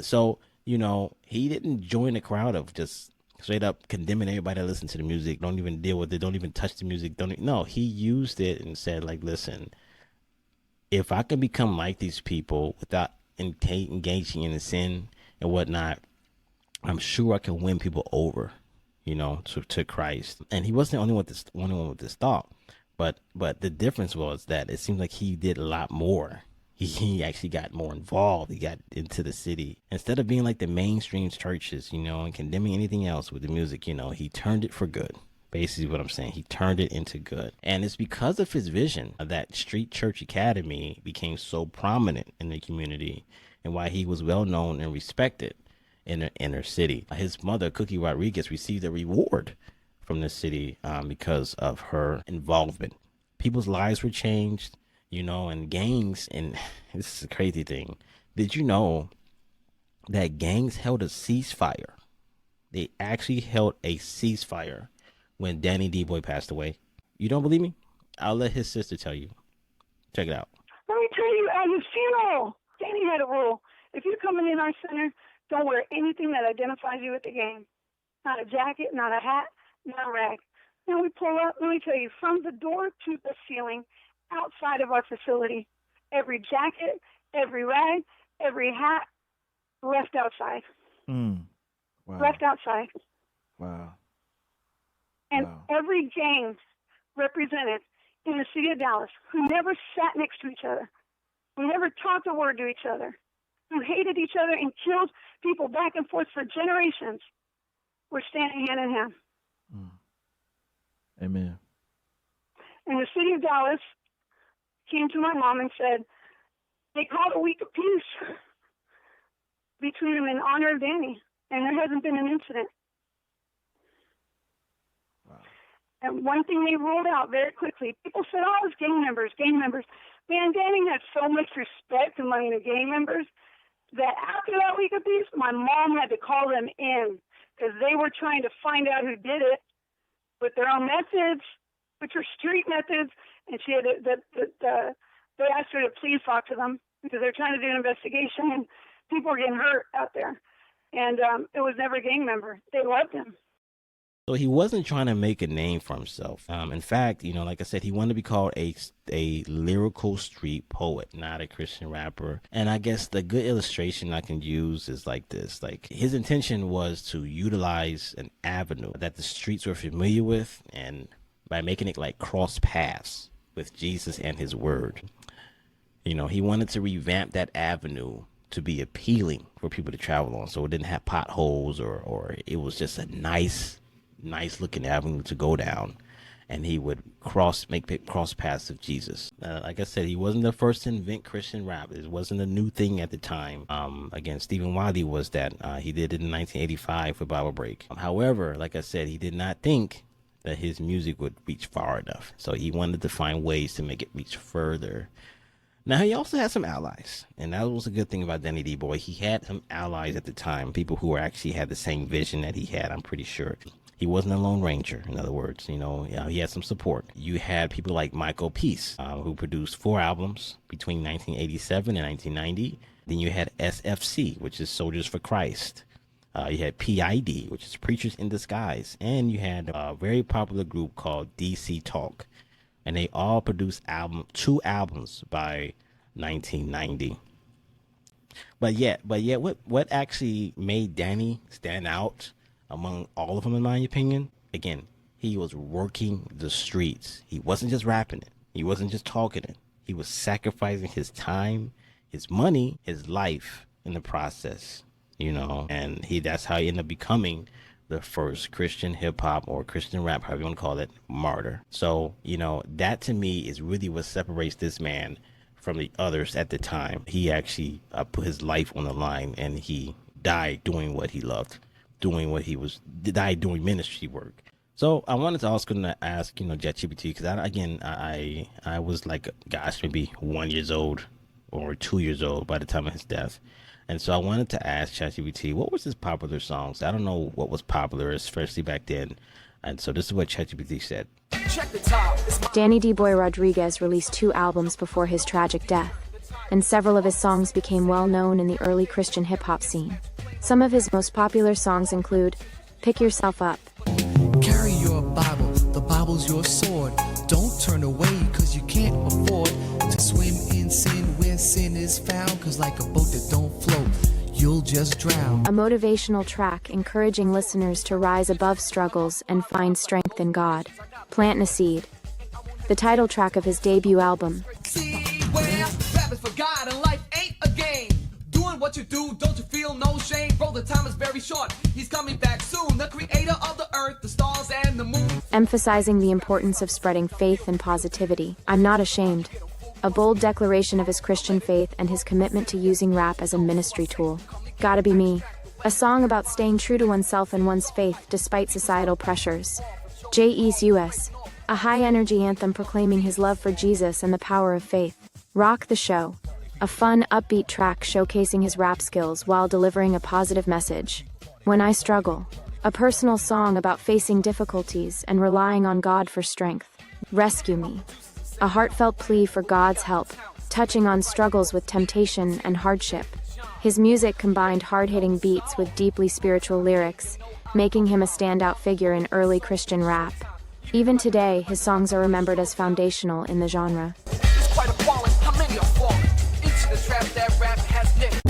So, he didn't join the crowd of just straight up condemning everybody that listen to the music, don't even deal with it, don't even touch the music. No, he used it and said, like, listen, if I can become like these people without engaging in the sin and whatnot, I'm sure I can win people over, to Christ. And he wasn't the only one with this thought. But the difference was that it seemed like he did a lot more. He actually got more involved. He got into the city. Instead of being like the mainstream churches, and condemning anything else with the music, he turned it for good. Basically what I'm saying. He turned it into good. And it's because of his vision that Street Church Academy became so prominent in the community and why he was well known and respected in the inner city. His mother, Cookie Rodriguez, received a reward from the city because of her involvement. People's lives were changed, and gangs, and this is a crazy thing. Did you know that gangs held a ceasefire? They actually held a ceasefire when Danny D-Boy passed away. You don't believe me? I'll let his sister tell you. Check it out. Let me tell you, at his funeral, Danny had a rule. If you're coming in our center, don't wear anything that identifies you with the gang. Not a jacket, not a hat, not a rag. Now we pull up, let me tell you, from the door to the ceiling, outside of our facility, every jacket, every rag, every hat, left outside. Wow. Left outside. Wow. And every gang represented in the city of Dallas who never sat next to each other, who never talked a word to each other, who hated each other and killed people back and forth for generations, were standing hand in hand. Amen. And the city of Dallas came to my mom and said, they called a week of peace between them in honor of Danny, and there hasn't been an incident. Wow. And one thing they ruled out very quickly, people said, oh, it's gang members. Man, Danny had so much respect among the gang members that after that week of peace, my mom had to call them in because they were trying to find out who did it with their own methods, which were street methods, and she had they asked her to please talk to them because they're trying to do an investigation, and people were getting hurt out there. And it was never a gang member. They loved him. So he wasn't trying to make a name for himself. In fact, like I said, he wanted to be called a lyrical street poet, not a Christian rapper. And I guess the good illustration I can use is like this. Like, his intention was to utilize an avenue that the streets were familiar with, and by making it like cross paths with Jesus and his word. He wanted to revamp that avenue to be appealing for people to travel on, so it didn't have potholes or it was just a nice looking avenue to go down, and he would make cross paths of Jesus. Like I said, he wasn't the first to invent Christian rap. It wasn't a new thing at the time. Again, Stephen Wiley was that. He did it in 1985 for Bible Break. However, like I said, he did not think that his music would reach far enough, so he wanted to find ways to make it reach further. Now, he also had some allies, and that was a good thing about Danny D-Boy. He had some allies at the time, people who actually had the same vision that he had, I'm pretty sure. He wasn't a lone ranger, in other words. He had some support. You had people like Michael Peace, who produced 4 albums between 1987 and 1990. Then you had SFC, which is Soldiers for Christ. You had PID, which is Preachers in Disguise. And you had a very popular group called DC Talk. And they all produced 2 albums by 1990. But yet, what actually made Danny stand out among all of them, in my opinion, again, he was working the streets. He wasn't just rapping it. He wasn't just talking it. He was sacrificing his time, his money, his life in the process, and that's how he ended up becoming the first Christian hip hop or Christian rap, however you want to call it, martyr. So, that to me is really what separates this man from the others at the time. He actually put his life on the line, and he died doing what he loved, died doing ministry work. So I wanted to also ask, Chat GPT, because I was like, gosh, maybe 1 year old or 2 years old by the time of his death. And so I wanted to ask ChatGPT, what was his popular songs? I don't know what was popular, especially back then. And so this is what ChatGPT said. Danny D. Boy Rodriguez released 2 albums before his tragic death, and several of his songs became well known in the early Christian hip-hop scene. Some of his most popular songs include Pick Yourself Up, Carry your Bible, the Bible's your sword. Don't turn away, cause you can't afford to swim in sin where sin is found. Cause like a boat that don't float, you'll just drown. a motivational track encouraging listeners to rise above struggles and find strength in God, Plantin' a Seed, the title track of his debut album. Where rappers for God and life ain't a game. Doing what you do, don't you feel no shame? Bro, the time is very short. He's coming back soon. The creator of the earth, the stars, and the moon. Emphasizing the importance of spreading faith and positivity, I'm Not Ashamed, a bold declaration of his Christian faith and his commitment to using rap as a ministry tool. Gotta Be Me, a song about staying true to oneself and one's faith despite societal pressures. J.E.'s U.S., a high-energy anthem proclaiming his love for Jesus and the power of faith. Rock the Show, a fun, upbeat track showcasing his rap skills while delivering a positive message. When I Struggle, a personal song about facing difficulties and relying on God for strength. Rescue Me, a heartfelt plea for God's help, touching on struggles with temptation and hardship. His music combined hard-hitting beats with deeply spiritual lyrics, making him a standout figure in early Christian rap. Even today, his songs are remembered as foundational in the genre. It's quite appalling how many are falling into the trap that rap has lit.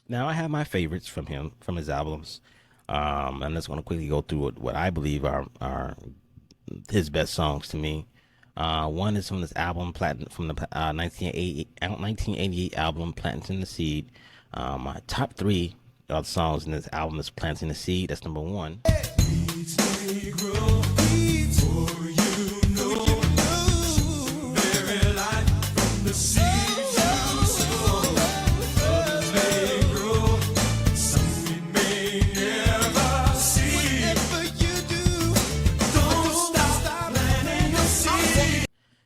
Now I have my favorites from him, from his albums. I'm just going to quickly go through what I believe are his best songs to me. One is from this album, from the 1988 album, Planting the Seed. My top 3 of the songs in this album is Planting the Seed. That's number 1.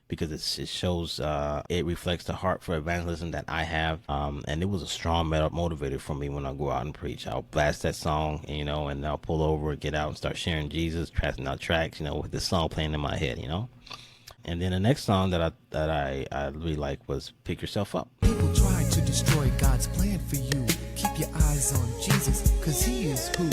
Because it shows, it reflects the heart for evangelism that I have, and it was a strong motivator for me when I go out and preach. I'll blast that song, and I'll pull over, get out, and start sharing Jesus, passing out tracks, with this song playing in my head, And then the next song that I really like was "Pick Yourself Up." People try to destroy God's plan for you. Keep your eyes on Jesus, cause he is who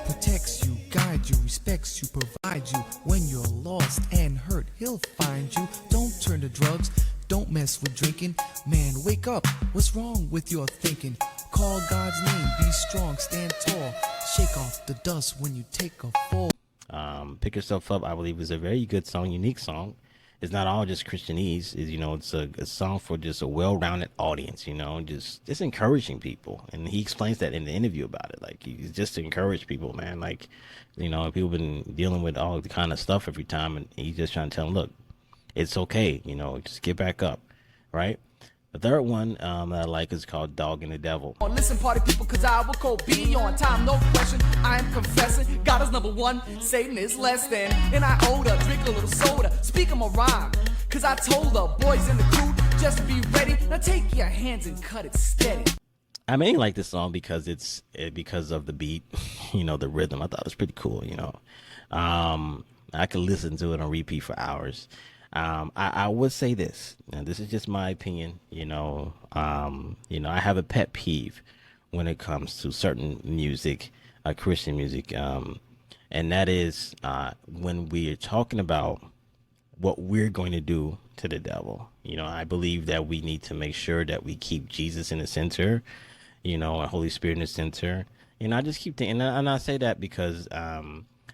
protects you, guides you, respects you, provides you. When you're lost and hurt, he'll find you. Don't turn to drugs, don't mess with drinking. Man, wake up, what's wrong with your thinking? Call God's name, be strong, stand tall. Shake off the dust when you take a fall. "Pick Yourself Up," I believe, is a very good song, unique song. It's not all just Christianese. It's a song for just a well-rounded audience, just encouraging people. And he explains that in the interview about it. Like, he's just to encourage people, man. Like, people been dealing with all the kind of stuff every time, and he's just trying to tell them, look, it's okay, just get back up, right? The third one that I like is called "Dog and the Devil." Listen, party people, cause I will go be on time, no question. I am confessing, God is number 1, Satan is less than. And I owed her, drink a little soda, speak him a rhyme. Cause I told the boys in the crew, just be ready. Now take your hands and cut it steady. I mainly like this song because because of the beat, the rhythm. I thought it was pretty cool, I could listen to it on repeat for hours. I would say this, and this is just my opinion, I have a pet peeve when it comes to certain music, Christian music, and that is when we are talking about what we're going to do to the devil. I believe that we need to make sure that we keep Jesus in the center, and Holy Spirit in the center. I just keep thinking, and I say that because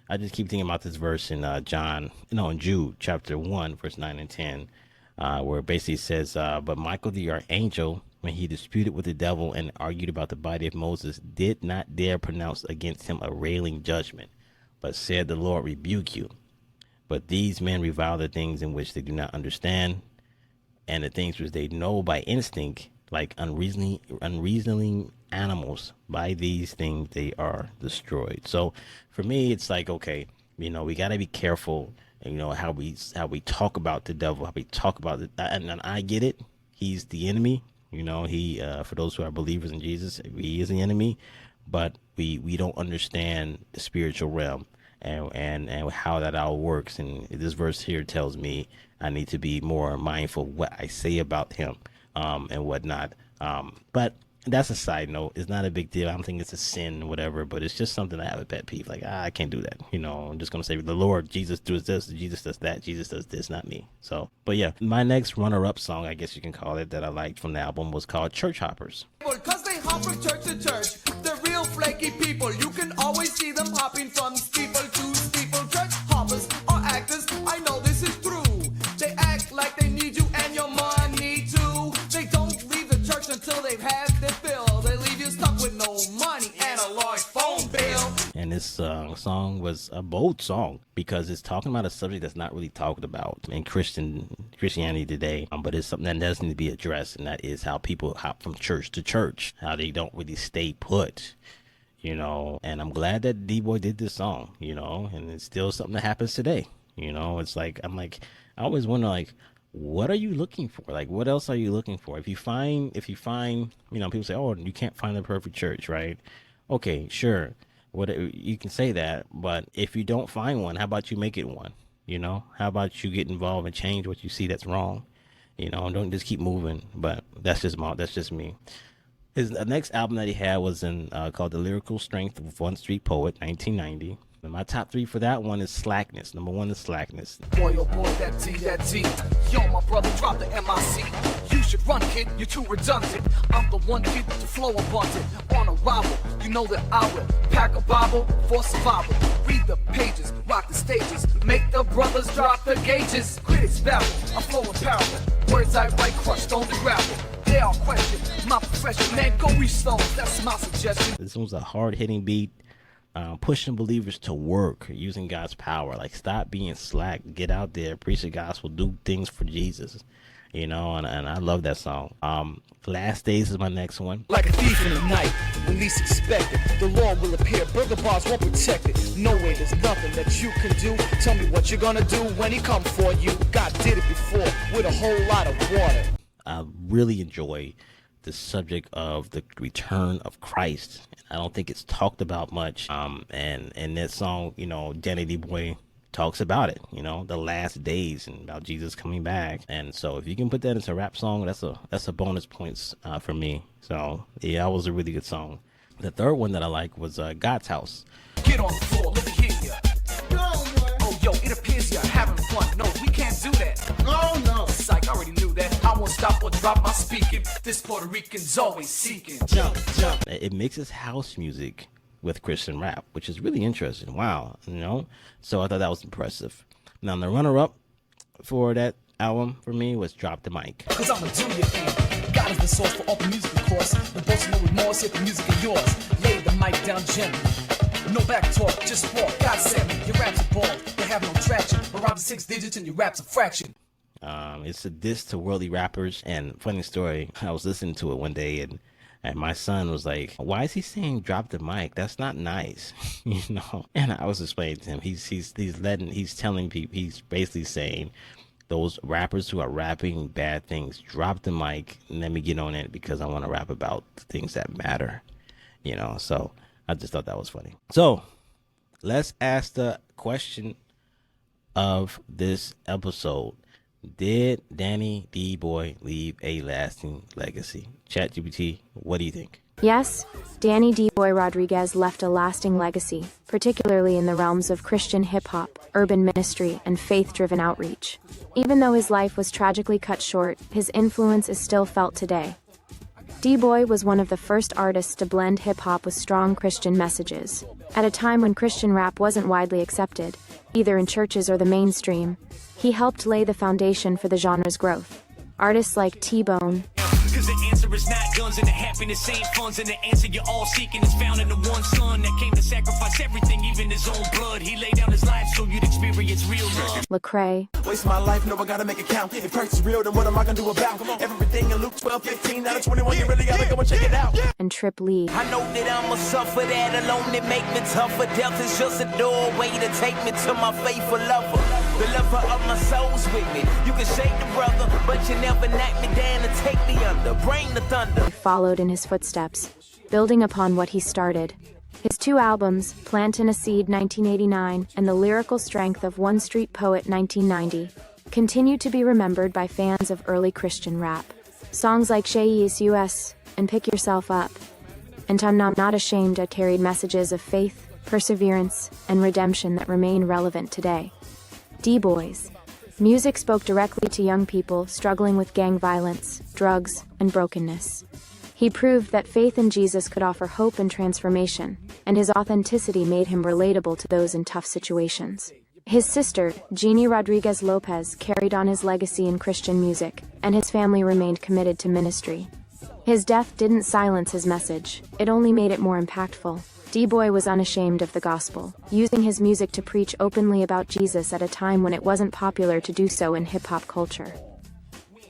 I just keep thinking about this verse in in Jude chapter 1, verse 9 and 10, where it basically says, but Michael the archangel, when he disputed with the devil and argued about the body of Moses, did not dare pronounce against him a railing judgment, but said, the Lord rebuke you. But these men revile the things in which they do not understand, and the things which they know by instinct, like unreasoning animals. By these things they are destroyed. So for me, it's like, okay, we got to be careful, how we talk about the devil, how we talk about it. And I get it. he's the enemy. You know, he for those who are believers in Jesus, he is the enemy. But we don't understand the spiritual realm and how that all works. And this verse here tells me I need to be more mindful of what I say about him and whatnot. But that's a side note. It's not a big deal. I don't think it's a sin or whatever, but it's just something I have a pet peeve. Like, I can't do that. You know, I'm just going to say the Lord, Jesus does this, Jesus does that, Jesus does this, not me. So, but yeah, my next runner-up song, I guess you can call it, that I liked from the album was called Church Hoppers. Because they hop from church to church. They're real flaky people. You can always see them hopping from steeple to steeple. Church hoppers are actors. I know this is true. They act like they need you and your money too. They don't leave the church until they've had their fill. They leave you stuck with no money and a large phone bill. And this song was a bold song because it's talking about a subject that's not really talked about in Christianity today, but it's something that does need to be addressed, and that is how people hop from church to church, how they don't really stay put, you know. And I'm glad that D-Boy did this song, you know, and it's still something that happens today, you know. It's like, I always wonder, like, what are you looking for? Like, what else are you looking for? If you find, you know, people say, oh, you can't find the perfect church, right? Okay, sure. You can say that, but if you don't find one, how about you make it one? You know, how about you get involved and change what you see that's wrong? You know, don't just keep moving. But that's just me. The next album that he had was called The Lyrical Strength of One Street Poet, 1990. And my top 3 for that one is Slackness. Number 1 is Slackness. Boy, oh boy, that T. Yo, my brother, drop the MIC. You should run, kid, you're too redundant. I'm the one kid to flow abundant. On arrival, you know that I will pack a Bible for survival. Read the pages, rock the stages, make the brothers drop the gauges. Critics babble, I'm flowing parable. Words I write crushed on the gravel. They all question my profession, man, go reach stones, that's my suggestion. This was a hard-hitting beat. Pushing believers to work, using God's power. Like, stop being slack, get out there, preach the gospel, do things for Jesus, you know. And I love that song. Last Days is my next one. Like a thief in the night, when least expected, the Lord will appear. Burger bars won't protect it. No way, there's nothing that you can do. Tell me what you're gonna do when he come for you. God did it before with a whole lot of water. I really enjoy the subject of the return of Christ. I don't think it's talked about much. And that song, you know, Danny D-Boy talks about it, you know, the last days and about Jesus coming back. And so if you can put that into a rap song, that's a bonus points for me. So yeah, that was a really good song. The third one that I like was God's House. Get on the floor, let me hear ya. Oh, yo, it appears you're having fun. No, we can't do that. Oh, no. Psych, I already knew that. I won't stop or drop my speaking. This Puerto Rican's always seeking. Jump. It mixes house music with Christian rap, which is really interesting. Wow, you know? So I thought that was impressive. Now, the runner-up for that album for me was Drop the Mic. Cause I'ma do your thing. God is the source for all the music, of course. The boast no remorse, hit the music of yours. Lay the mic down gently. No back talk, just walk. God sent me. Your raps are bald. They have no traction. Around the 6 digits and your raps a fraction. It's a diss to worldly rappers. And funny story, I was listening to it one day and my son was like, why is he saying drop the mic? That's not nice, you know? And I was explaining to him, he's telling people, he's basically saying, those rappers who are rapping bad things, drop the mic and let me get on it because I want to rap about the things that matter, you know? So I just thought that was funny. So let's ask the question of this episode. Did Danny D-Boy leave a lasting legacy? Chat GPT, what do you think? Yes, Danny D-Boy Rodriguez left a lasting legacy, particularly in the realms of Christian hip-hop, urban ministry, and faith-driven outreach. Even though his life was tragically cut short, his influence is still felt today. D-Boy was one of the first artists to blend hip-hop with strong Christian messages. At a time when Christian rap wasn't widely accepted, either in churches or the mainstream, he helped lay the foundation for the genre's growth. Artists like T-Bone, Cause the answer is not guns and the happiness ain't funds, and the answer you're all seeking is found in the one son that came to sacrifice everything, even his own blood. He laid down his life so you'd experience real love. Lecrae, Waste my life, no, I gotta make it count. If Christ is real, then what am I gonna do about everything in Luke 12:15 out of 21? You really gotta go and check it out. and Trip Lee. I know that I'ma suffer that alone, it make me tougher. Death is just a doorway to take me to my faithful lover. The lover of my soul's with me. You can shake the brother, but you never knock me down and take me under. Bring the thunder. Followed in his footsteps, building upon what he started. His 2 albums, Plantin' a Seed 1989 and The Lyrical Strength of One Street Poet 1990, continue to be remembered by fans of early Christian rap. Songs like Shey Is US and Pick Yourself Up and I'm Not Ashamed carried messages of faith, perseverance, and redemption that remain relevant today. D-Boys. Music spoke directly to young people struggling with gang violence, drugs, and brokenness. He proved that faith in Jesus could offer hope and transformation, and his authenticity made him relatable to those in tough situations. His sister, Jeannie Rodriguez Lopez, carried on his legacy in Christian music, and his family remained committed to ministry. His death didn't silence his message, it only made it more impactful. D-Boy was unashamed of the gospel, using his music to preach openly about Jesus at a time when it wasn't popular to do so in hip-hop culture.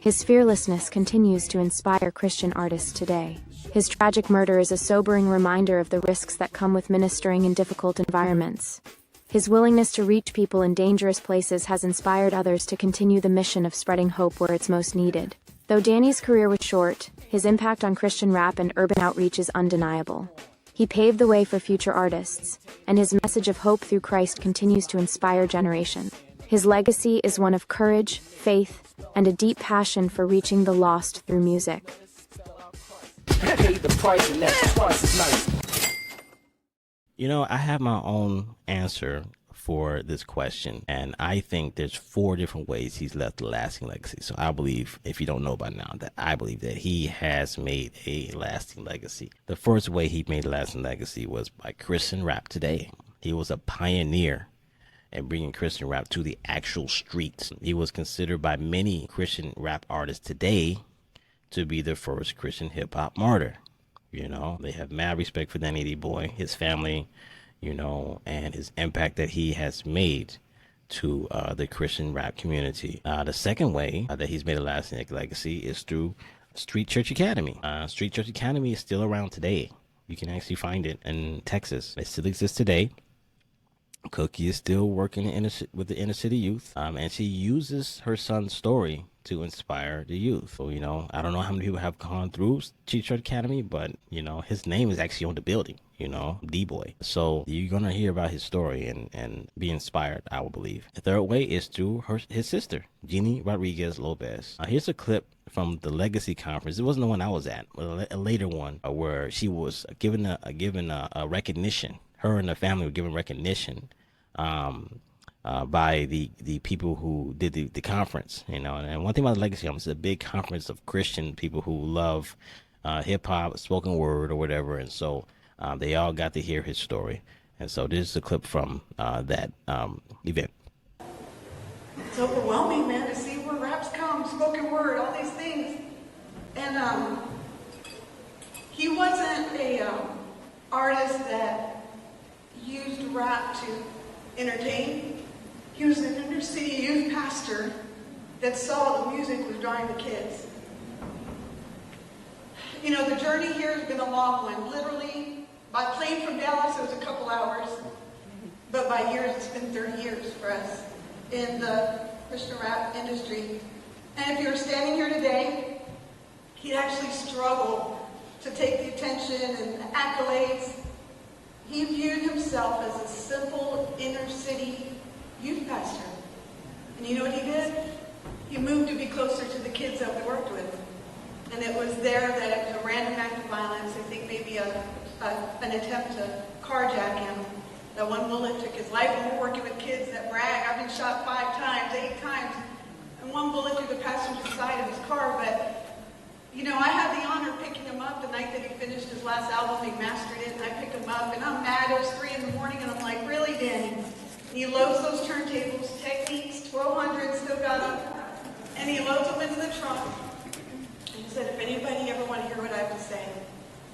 His fearlessness continues to inspire Christian artists today. His tragic murder is a sobering reminder of the risks that come with ministering in difficult environments. His willingness to reach people in dangerous places has inspired others to continue the mission of spreading hope where it's most needed. Though Danny's career was short, his impact on Christian rap and urban outreach is undeniable. He paved the way for future artists, and his message of hope through Christ continues to inspire generations. His legacy is one of courage, faith, and a deep passion for reaching the lost through music. Pay the price and that's twice as nice. You know, I have my own answer for this question, and I think there's 4 different ways he's left a lasting legacy. So I believe, if you don't know by now, that I believe that he has made a lasting legacy. The first way he made a lasting legacy was by Christian rap today. He was a pioneer in bringing Christian rap to the actual streets. He was considered by many Christian rap artists today to be the first Christian hip-hop martyr. You know, they have mad respect for Danny D-Boy, his family, you know, and his impact that he has made to the Christian rap community. The second way that he's made a lasting legacy is through Street Church Academy. Street Church Academy is still around today. You can actually find it in Texas. It still exists today. Cookie is still working with the inner city youth, and she uses her son's story to inspire the youth. So, you know, I don't know how many people have gone through Street Church Academy, but, you know, his name is actually on the building, you know, D-Boy. So you're going to hear about his story and be inspired, I will believe. The third way is through his sister, Jeannie Rodriguez Lopez. Here's a clip from the Legacy Conference. It wasn't the one I was at, but a later one where she was given a recognition. Her and the family were given recognition by the people who did the conference, you know. And one thing about the Legacy Conference, it's a big conference of Christian people who love hip-hop, spoken word, or whatever. And so they all got to hear his story. And so this is a clip from that event. It's overwhelming, man, to see where raps come, spoken word, all these things. And he wasn't a artist that used rap to entertain. He was an inner city youth pastor that saw the music was drawing the kids. You know, the journey here has been a long one. Literally, by plane from Dallas, it was a couple hours. But by years, it's been 30 years for us in the Christian rap industry. And if you were standing here today, he'd actually struggle to take the attention and the accolades. He viewed himself as a simple inner city youth pastor. And you know what he did? He moved to be closer to the kids that we worked with. And it was there that it was a random act of violence, I think maybe an attempt to carjack him. That one bullet took his life. And we're working with kids that brag, I've been shot 5 times, 8 times. And one bullet through the passenger side of his car. But you know, I had the honor of picking him up the night that he finished his last album. He mastered it, and I picked him up, and I'm mad. It was 3 in the morning, and I'm like, really, Danny? And he loads those turntables, Techniques, 1200, still got them, and he loads them into the trunk. And he said, if anybody ever want to hear what I have to say,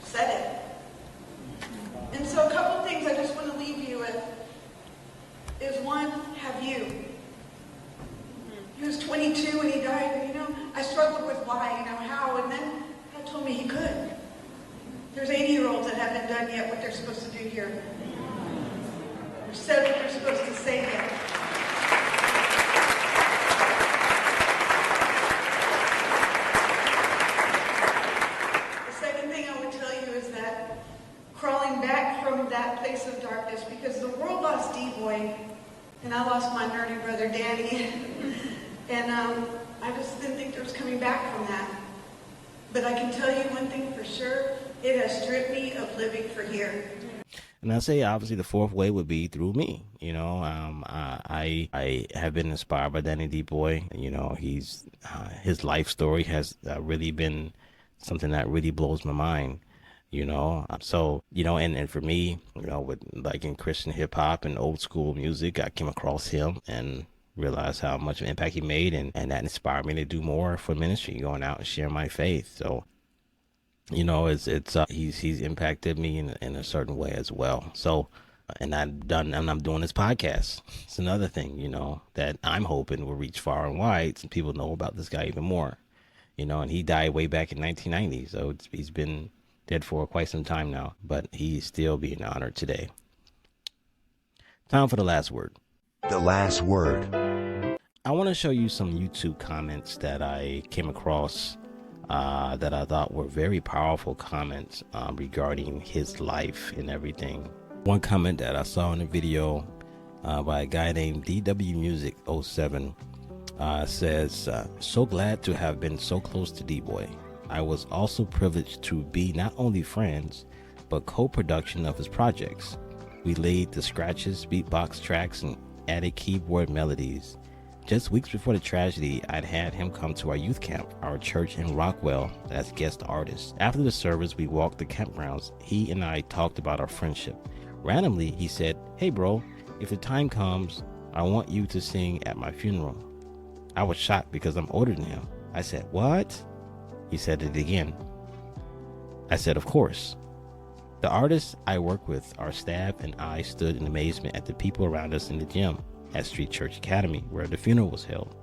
said it. And so a couple things I just want to leave you with is, one, have you? He was 22 when he died, and you know, I struggled with why, you know, how, and then God told me he could. There's 80-year-olds that haven't done yet what they're supposed to do here. Or said what they're supposed to say yet. place of darkness because the world lost D-Boy, and I lost my nerdy brother Danny. And I just didn't think there was coming back from that. But I can tell you one thing for sure, it has stripped me of living for here. And I say, obviously, the fourth way would be through me. You know, I have been inspired by Danny D-Boy. You know, his life story has really been something that really blows my mind. You know, so, you know, and for me, you know, with like in Christian hip hop and old school music, I came across him and realized how much of an impact he made. And that inspired me to do more for ministry, going out and share my faith. So, you know, he's impacted me in a certain way as well. So, and I'm doing this podcast. It's another thing, you know, that I'm hoping will reach far and wide so people know about this guy even more, you know, and he died way back in 1990. So he's been dead for quite some time now, but he's still being honored today. Time for the last word. The last word. I want to show you some YouTube comments that I came across that I thought were very powerful comments regarding his life and everything. One comment that I saw in a video by a guy named DW Music 07 says, so glad to have been so close to D-Boy. I was also privileged to be not only friends, but co-production of his projects. We laid the scratches, beatbox tracks, and added keyboard melodies. Just weeks before the tragedy, I'd had him come to our youth camp, our church in Rockwell, as guest artist. After the service, we walked the campgrounds. He and I talked about our friendship. Randomly, he said, hey bro, if the time comes, I want you to sing at my funeral. I was shocked because I'm older than him. I said, what? He said it again. I said, of course. The artists I work with, our staff, and I stood in amazement at the people around us in the gym at Street Church Academy, where the funeral was held.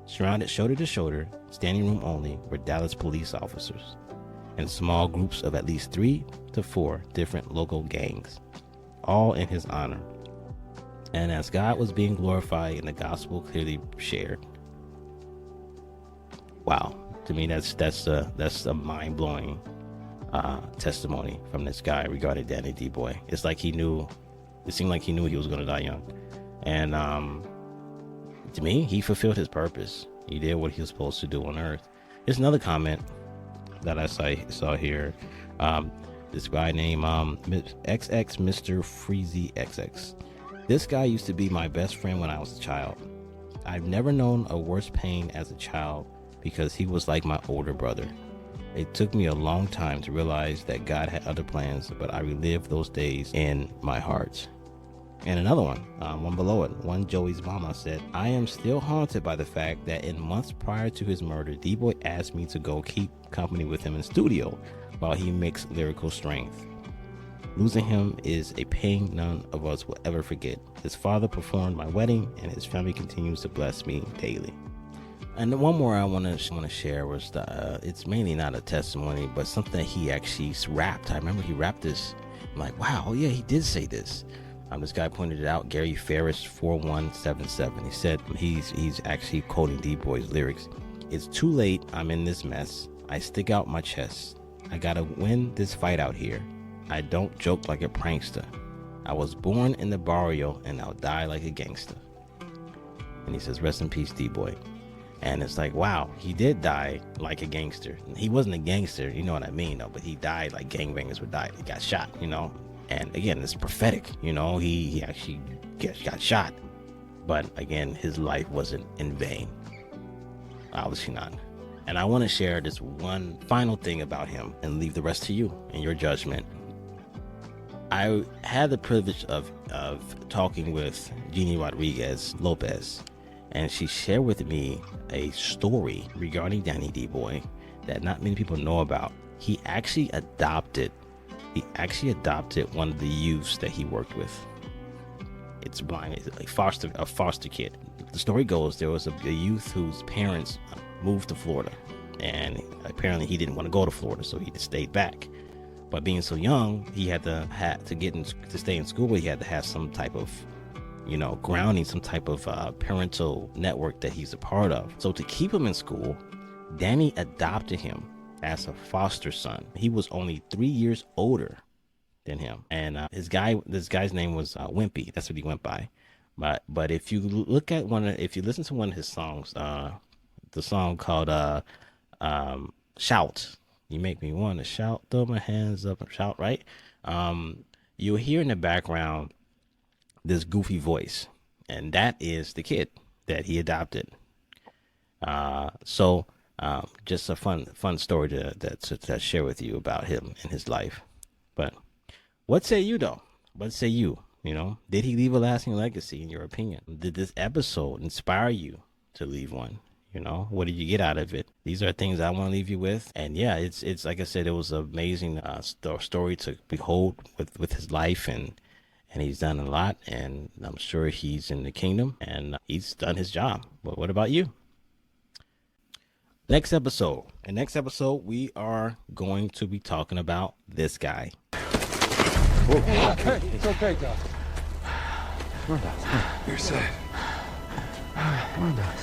Surrounded shoulder to shoulder, standing room only, were Dallas police officers and small groups of at least 3 to 4 different local gangs, all in his honor. And as God was being glorified and the gospel clearly shared. Wow. To me, that's a mind-blowing testimony from this guy regarding Danny D-Boy. It's like he knew, it seemed like he knew he was going to die young. And to me, he fulfilled his purpose. He did what he was supposed to do on earth. Here's another comment that I saw here. This guy named XX Mr. Freezy XX. This guy used to be my best friend when I was a child. I've never known a worse pain as a child because he was like my older brother. It took me a long time to realize that God had other plans, but I relived those days in my heart. And another one below it, one Joey's mama said, I am still haunted by the fact that in months prior to his murder, D-Boy asked me to go keep company with him in studio while he mixed lyrical strength. Losing him is a pain none of us will ever forget. His father performed my wedding, and his family continues to bless me daily. And one more I want to share was it's mainly not a testimony, but something that he actually rapped. I remember he rapped this. I'm like, wow, oh yeah, he did say this. This guy pointed it out, Gary Ferris 4177. He said he's actually quoting D-Boy's lyrics. It's too late, I'm in this mess. I stick out my chest. I gotta win this fight out here. I don't joke like a prankster. I was born in the barrio and I'll die like a gangster. And he says, rest in peace, D-Boy. And it's like, wow, he did die like a gangster. He wasn't a gangster, you know what I mean, though, but he died like gangbangers would die. He got shot, you know. And again, it's prophetic, you know, he actually got shot. But again, his life wasn't in vain. Obviously not. And I want to share this one final thing about him and leave the rest to you and your judgment. I had the privilege of talking with Jeannie Rodriguez Lopez, and she shared with me a story regarding Danny D-Boy that not many people know about. He actually adopted one of the youths that he worked with. It's blind. It's a foster kid. The story goes there was a youth whose parents moved to Florida, and apparently he didn't want to go to Florida, so he just stayed back. But being so young, he had to stay in school. He had to have some type of, grounding, some type of parental network that he's a part of. So to keep him in school, Danny adopted him as a foster son. He was only 3 years older than him. And this guy's name was Wimpy. That's what he went by. But if you look at if you listen to one of his songs, the song called Shout. You make me want to shout, throw my hands up and shout, right? You'll hear in the background this goofy voice, and that is the kid that he adopted. So just a fun story to share with you about him and his life. But what say you, though? What say you? You know, did he leave a lasting legacy in your opinion? Did this episode inspire you to leave one? You know, what did you get out of it? These are things I want to leave you with. And yeah, it's like I said, it was an amazing story to behold with his life, and he's done a lot, and I'm sure he's in the kingdom, and he's done his job. But what about you? Next episode, we are going to be talking about this guy. Hey, it's okay, Doc. You're safe. Come on, Doc.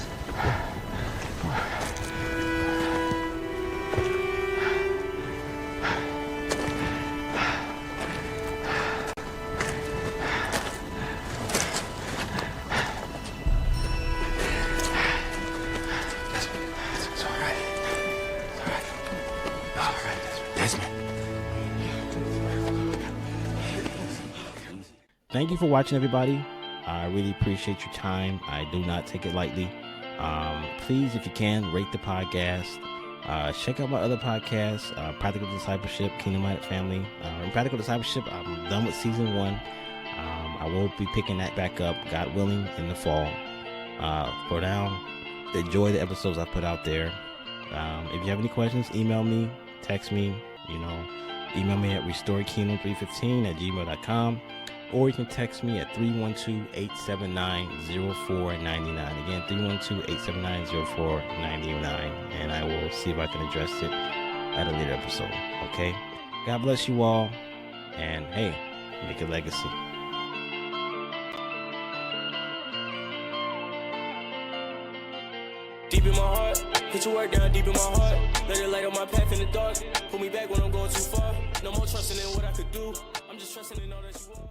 Thank you for watching, everybody. I really appreciate your time. I do not take it lightly. Please, if you can, rate the podcast. Check out my other podcasts, Practical Discipleship, Kingdom Minded Family. In Practical Discipleship, I'm done with season 1. I will be picking that back up, God willing, in the fall. For now, enjoy the episodes I put out there. If you have any questions, email me, text me, email me at restoredkingdom315@gmail.com. Or you can text me at 312-879-0499. Again, 312-879-0499. And I will see if I can address it at a later episode. Okay? God bless you all. And hey, make a legacy. Deep in my heart, put your work down deep in my heart. Let it light up my path in the dark. Pull me back when I'm going too far. No more trusting in what I could do. I'm just trusting in all that you are.